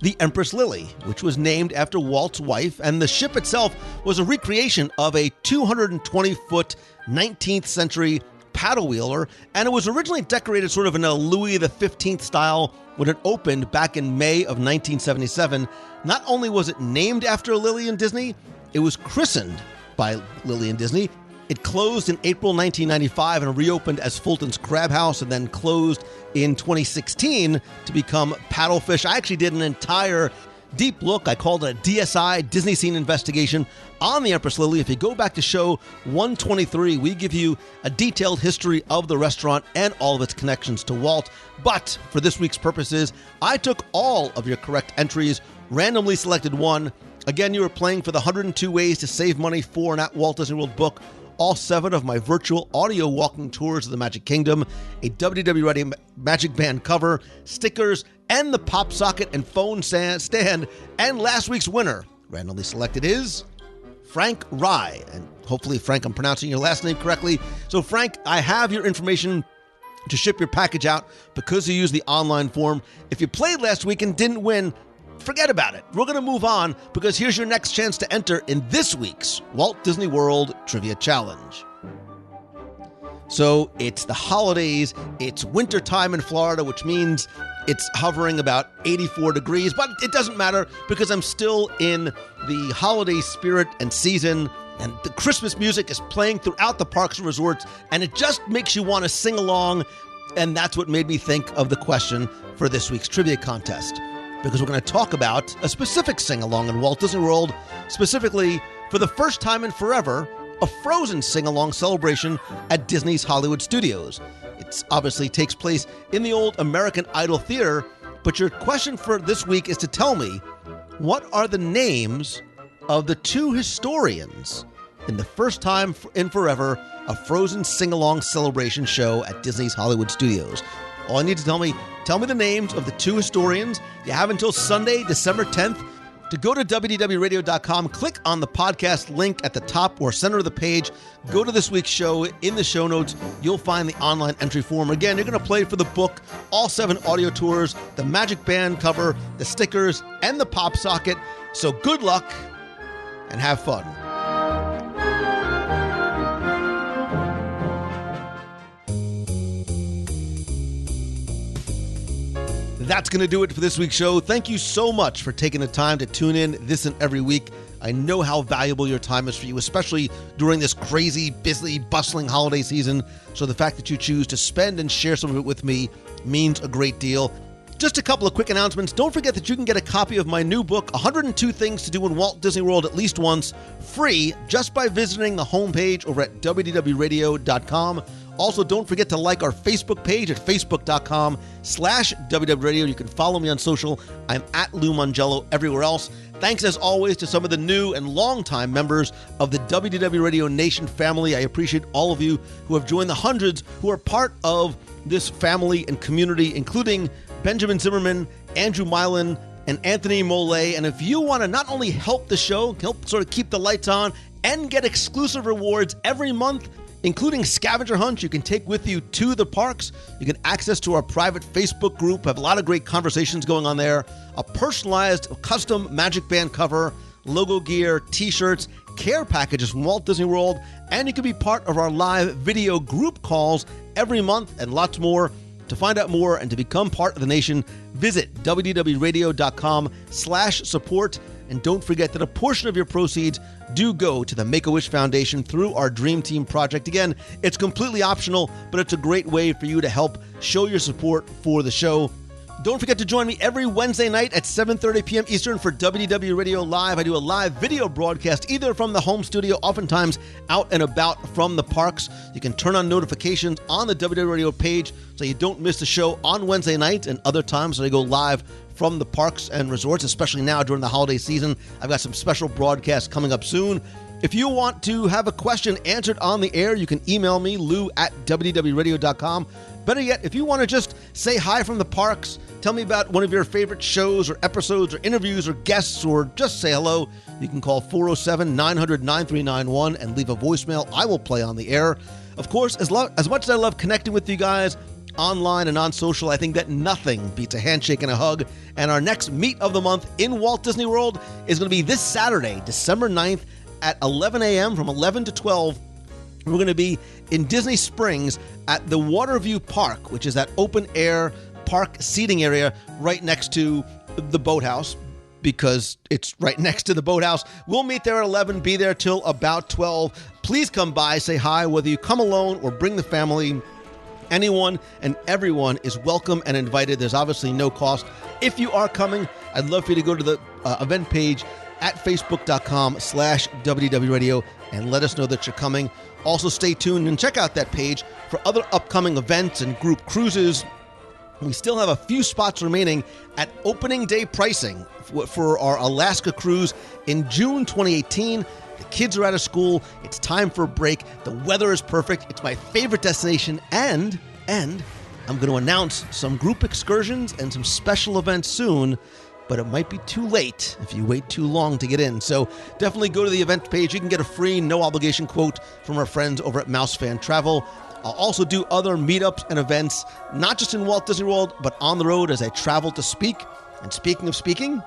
the Empress Lily, which was named after Walt's wife, and the ship itself was a recreation of a 220-foot 19th century paddle wheeler, and it was originally decorated sort of in a Louis XV style when it opened back in May of 1977. Not only was it named after Lillian Disney, it was christened by Lillian Disney. It closed in April 1995 and reopened as Fulton's Crab House, and then closed in 2016 to become Paddlefish. I actually did an entire deep look. I called it a DSI, Disney Scene Investigation, on the Empress Lily. If you go back to show 123, we give you a detailed history of the restaurant and all of its connections to Walt. But for this week's purposes, I took all of your correct entries, randomly selected one. Again, you were playing for the 102 Ways to Save Money for an At Walt Disney World book, all 7 of my virtual audio walking tours of the Magic Kingdom, a WDW Radio Magic Band cover, stickers, and the pop socket and phone stand. And last week's winner, randomly selected, is Frank Rye. And hopefully, Frank, I'm pronouncing your last name correctly. So, Frank, I have your information to ship your package out because you used the online form. If you played last week and didn't win, forget about it. We're going to move on because here's your next chance to enter in this week's Walt Disney World Trivia Challenge. So it's the holidays, it's winter time in Florida, which means it's hovering about 84 degrees, but it doesn't matter because I'm still in the holiday spirit and season, and the Christmas music is playing throughout the parks and resorts, and it just makes you want to sing along, and that's what made me think of the question for this week's trivia contest. Because we're going to talk about a specific sing-along in Walt Disney World, specifically, for the first time in forever, a Frozen sing-along celebration at Disney's Hollywood Studios. It obviously takes place in the old American Idol Theater, but your question for this week is to tell me, what are the names of the 2 historians in the first time in forever, a Frozen sing-along celebration show at Disney's Hollywood Studios? All you need to tell me the names of the 2 historians. You have until Sunday, December 10th, to go to WDWRadio.com, click on the podcast link at the top or center of the page, go to this week's show. In the show notes, you'll find the online entry form. Again, you're going to play for the book, all 7 audio tours, the Magic Band cover, the stickers, and the pop socket. So good luck and have fun. That's going to do it for this week's show. Thank you so much for taking the time to tune in this and every week. I know how valuable your time is for you, especially during this crazy, busy, bustling holiday season. So the fact that you choose to spend and share some of it with me means a great deal. Just a couple of quick announcements. Don't forget that you can get a copy of my new book, 102 Things to Do in Walt Disney World at Least Once, free just by visiting the homepage over at WDWRadio.com. Also, don't forget to like our Facebook page at facebook.com/WDW Radio. You can follow me on social. I'm at Lou Mongello everywhere else. Thanks, as always, to some of the new and longtime members of the WDW Radio Nation family. I appreciate all of you who have joined the hundreds who are part of this family and community, including Benjamin Zimmerman, Andrew Milan, and Anthony Mollet. And if you want to not only help the show, help sort of keep the lights on, and get exclusive rewards every month, including scavenger hunts you can take with you to the parks. You get access to our private Facebook group, have a lot of great conversations going on there, a personalized custom Magic Band cover, logo gear, t-shirts, care packages from Walt Disney World, and you can be part of our live video group calls every month and lots more. To find out more and to become part of the nation, visit WDWRadio.com/support. And don't forget that a portion of your proceeds do go to the Make-A-Wish Foundation through our Dream Team project. Again, it's completely optional, but it's a great way for you to help show your support for the show. Don't forget to join me every Wednesday night at 7:30 p.m. Eastern for WDW Radio Live. I do a live video broadcast either from the home studio, oftentimes out and about from the parks. You can turn on notifications on the WDW Radio page so you don't miss the show on Wednesday night and other times when I go live from the parks and resorts, especially now during the holiday season. I've got some special broadcasts coming up soon. If you want to have a question answered on the air, you can email me, lou@wdwradio.com. Better yet, if you want to just say hi from the parks, tell me about one of your favorite shows or episodes or interviews or guests, or just say hello, you can call 407-900-9391 and leave a voicemail. I will play on the air. Of course, as much as I love connecting with you guys online and on social, I think that nothing beats a handshake and a hug. And our next meet of the month in Walt Disney World is going to be this Saturday, December 9th at 11 a.m. from 11 to 12. We're going to be in Disney Springs at the Waterview Park, which is that open-air park seating area right next to the boathouse, because it's right next to the boathouse. We'll meet there at 11, be there till about 12. Please come by, say hi, whether you come alone or bring the family. Anyone and everyone is welcome and invited. There's obviously no cost. If you are coming, I'd love for you to go to the event page at facebook.com/WDW Radio and let us know that you're coming. Also, stay tuned and check out that page for other upcoming events and group cruises. We still have a few spots remaining at opening day pricing for our Alaska cruise in June 2018. The kids are out of school. It's time for a break. The weather is perfect. It's my favorite destination. And I'm going to announce some group excursions and some special events soon, but it might be too late if you wait too long to get in. So definitely go to the event page. You can get a free, no obligation quote from our friends over at Mouse Fan Travel. I'll also do other meetups and events, not just in Walt Disney World, but on the road as I travel to speak. And speaking of speaking,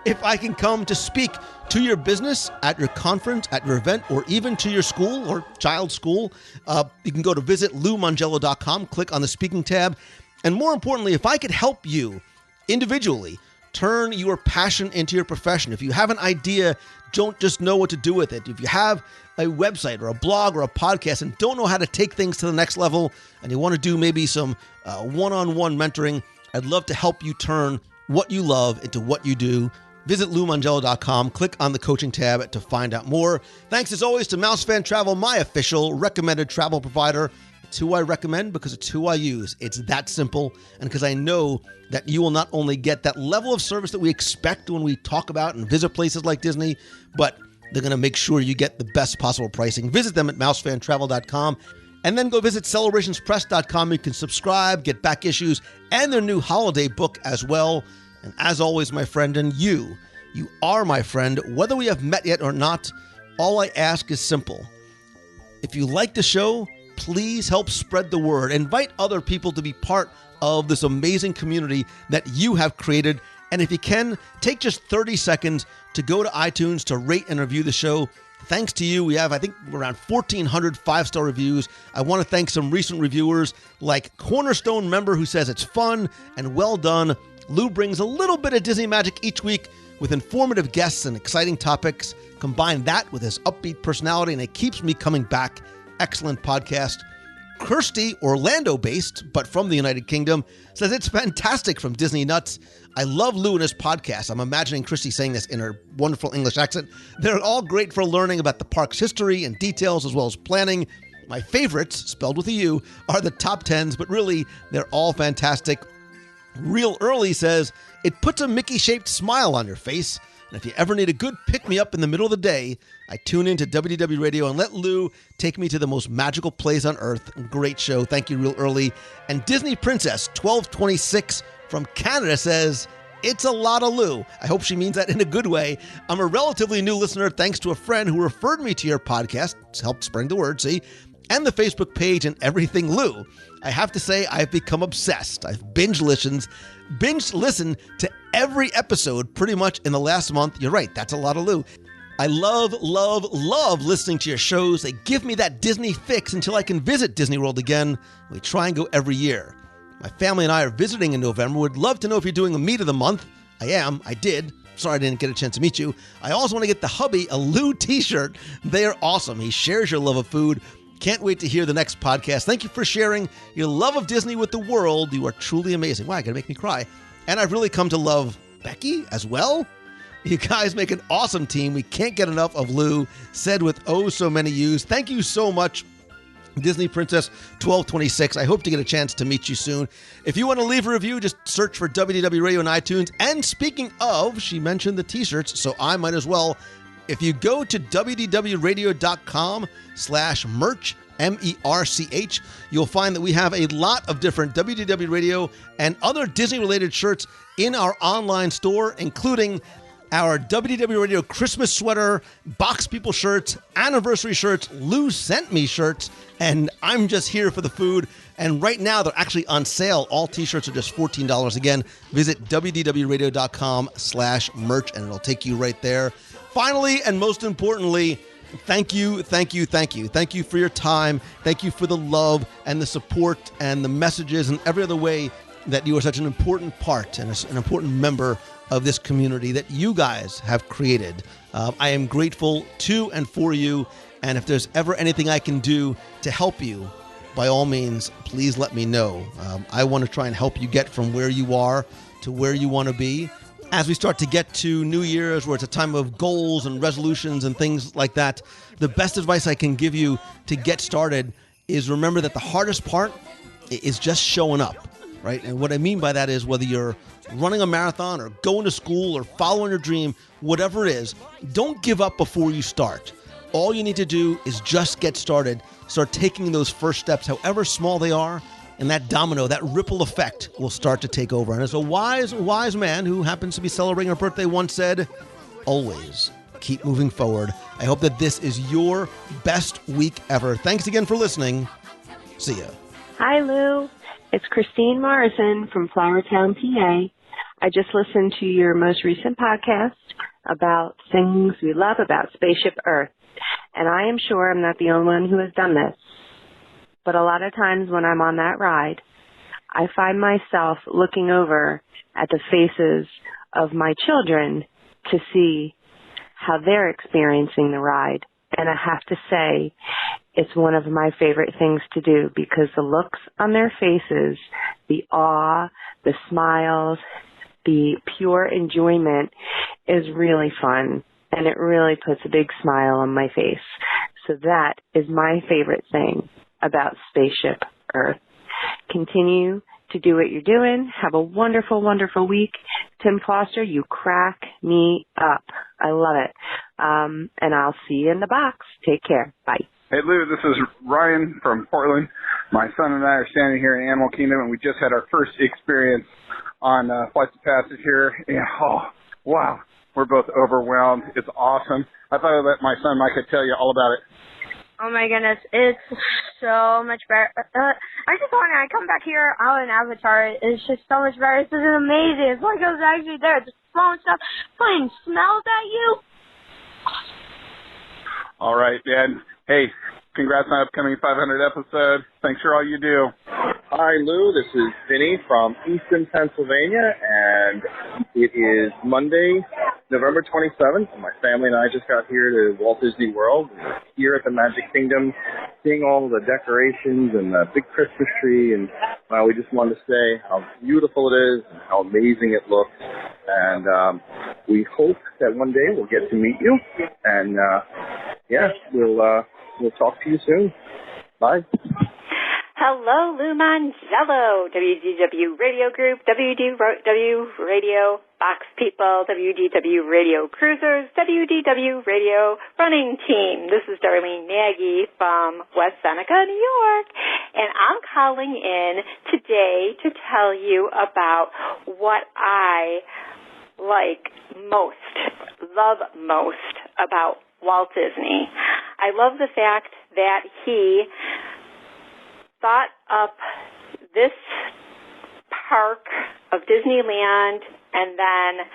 if I can come to speak to your business, at your conference, at your event, or even to your school or child's school, you can go to visit LouMangello.com, click on the speaking tab. And more importantly, if I could help you individually turn your passion into your profession, if you have an idea, don't just know what to do with it. If you have a website or a blog or a podcast and don't know how to take things to the next level, and you want to do maybe some one-on-one mentoring, I'd love to help you turn what you love into what you do. Visit LouMangello.com, click on the coaching tab to find out more. Thanks as always to Mouse Fan Travel, my official recommended travel provider. It's who I recommend because it's who I use. It's that simple, and because I know that you will not only get that level of service that we expect when we talk about and visit places like Disney, but they're going to make sure you get the best possible pricing. Visit them at mousefantravel.com, and then go visit celebrationspress.com. You can subscribe, get back issues, and their new holiday book as well. And as always, my friend, and you are my friend, whether we have met yet or not, all I ask is simple. If you like the show, please help spread the word. Invite other people to be part of this amazing community that you have created. And if you can, take just 30 seconds to go to iTunes to rate and review the show. Thanks to you, we have, I think, around 1,400 five-star reviews. I want to thank some recent reviewers like Cornerstone member who says it's fun and well done. Lou brings a little bit of Disney magic each week with informative guests and exciting topics. Combine that with his upbeat personality, and it keeps me coming back. Excellent podcast. Kirsty, Orlando-based, but from the United Kingdom, says it's fantastic from Disney Nuts. I love Lou and his podcast. I'm imagining Kirsty saying this in her wonderful English accent. They're all great for learning about the park's history and details as well as planning. My favorites, spelled with a U, are the top 10s, but really, they're all fantastic. Real Early says, it puts a Mickey-shaped smile on your face. And if you ever need a good pick-me-up in the middle of the day, I tune into WDW Radio and let Lou take me to the most magical place on earth. Great show. Thank you, Real Early. And Disney Princess 1226 from Canada says, it's a lot of Lou. I hope she means that in a good way. I'm a relatively new listener thanks to a friend who referred me to your podcast. It's helped spread the word, see? and the Facebook page and everything Lou. I have to say I've become obsessed. I've binge listened to every episode pretty much in the last month. You're right, that's a lot of Lou. I love listening to your shows. They give me that Disney fix until I can visit Disney World again. We try and go every year. My family and I are visiting in November. Would love to know if you're doing a meet of the month. I did. Sorry I didn't get a chance to meet you. I also want to get the hubby a Lou t-shirt. They are awesome. He shares your love of food. Can't wait to hear the next podcast. Thank you for sharing your love of Disney with the world. You are truly amazing. Wow, you're going to make me cry. And I've really come to love Becky as well. You guys make an awesome team. We can't get enough of Lou, said with oh so many U's. Thank you so much, Disney Princess 1226. I hope to get a chance to meet you soon. If you want to leave a review, just search for WDW Radio on iTunes. And speaking of, she mentioned the t-shirts, so I might as well. If you go to wdwradio.com/merch, MERCH, you'll find that we have a lot of different WDW Radio and other Disney-related shirts in our online store, including our WDW Radio Christmas sweater, Box People shirts, anniversary shirts, Lou Sent Me shirts, and I'm Just Here for the Food. And right now, they're actually on sale. All t-shirts are just $14. Again, visit wdwradio.com/merch, and it'll take you right there. Finally, and most importantly, thank you. Thank you for your time. Thank you for the love and the support and the messages and every other way that you are such an important part and an important member of this community that you guys have created. I am grateful to and for you, and if there's ever anything I can do to help you, by all means, please let me know. I want to try and help you get from where you are to where you want to be. As we start to get to New Year's, where it's a time of goals and resolutions and things like that, the best advice I can give you to get started is remember that the hardest part is just showing up, right? And what I mean by that is whether you're running a marathon or going to school or following your dream, whatever it is, don't give up before you start. All you need to do is just get started. Start taking those first steps, however small they are, and that domino, that ripple effect will start to take over. And as a wise man who happens to be celebrating her birthday once said, always keep moving forward. I hope that this is your best week ever. Thanks again for listening. See ya. Hi, Lou. It's Christine Morrison from Flowertown, PA. I just listened to your most recent podcast about things we love about Spaceship Earth. And I am sure I'm not the only one who has done this. But a lot of times when I'm on that ride, I find myself looking over at the faces of my children to see how they're experiencing the ride. And I have to say, it's one of my favorite things to do because the looks on their faces, the awe, the smiles, the pure enjoyment is really fun. And it really puts a big smile on my face. So that is my favorite thing about Spaceship Earth. Continue to do what you're doing. Have a wonderful, wonderful week. Tim Foster, you crack me up. I love it. And I'll see you in the box. Take care. Bye. Hey, Lou, this is Ryan from Portland. My son and I are standing here in Animal Kingdom, and we just had our first experience on Flights of Passage here. And, oh, wow. We're both overwhelmed. It's awesome. I thought I'd let my son Micah tell you all about it. Oh my goodness, it's so much better. I just want to come back here out in Avatar. It's just so much better. This is amazing. It's like I was actually there, just throwing stuff, putting smells at you. All right, Dan. Hey, congrats on upcoming 500 episode. Thanks for all you do. Hi, Lou. This is Vinny from Easton, Pennsylvania, and it is Monday, November 27th. My family and I just got here to Walt Disney World. We're here at the Magic Kingdom, seeing all the decorations and the big Christmas tree, and we just wanted to say how beautiful it is and how amazing it looks. And we hope that one day we'll get to meet you. And we'll talk to you soon. Bye. Hello, Lou Mangello, WDW Radio Group, WDW Radio Box People, WDW Radio Cruisers, WDW Radio Running Team. This is Darlene Nagy from West Seneca, New York, and I'm calling in today to tell you about what I love most about Walt Disney. I love the fact that he thought up this park of Disneyland and then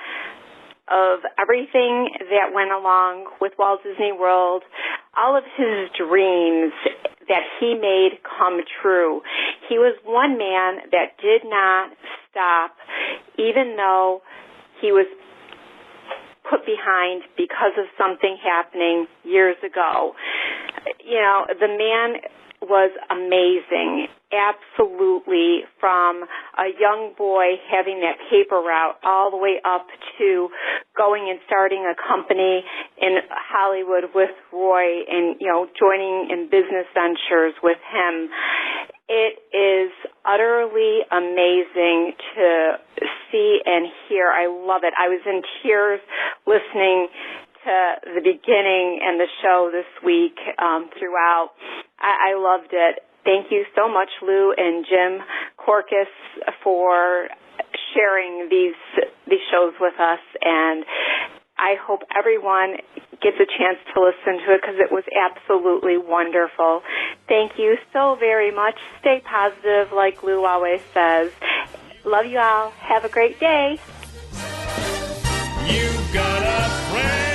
of everything that went along with Walt Disney World, all of his dreams that he made come true. He was one man that did not stop, even though he was put behind because of something happening years ago. You know, the man was amazing, absolutely, from a young boy having that paper route all the way up to going and starting a company in Hollywood with Roy and, you know, joining in business ventures with him. It is utterly amazing to see and hear. I love it. I was in tears listening to the beginning and the show this week throughout. I loved it. Thank you so much, Lou and Jim Corcus, for sharing these shows with us, and I hope everyone gets a chance to listen to it because it was absolutely wonderful. Thank you so very much. Stay positive, like Lou always says. Love you all. Have a great day. You got a friend.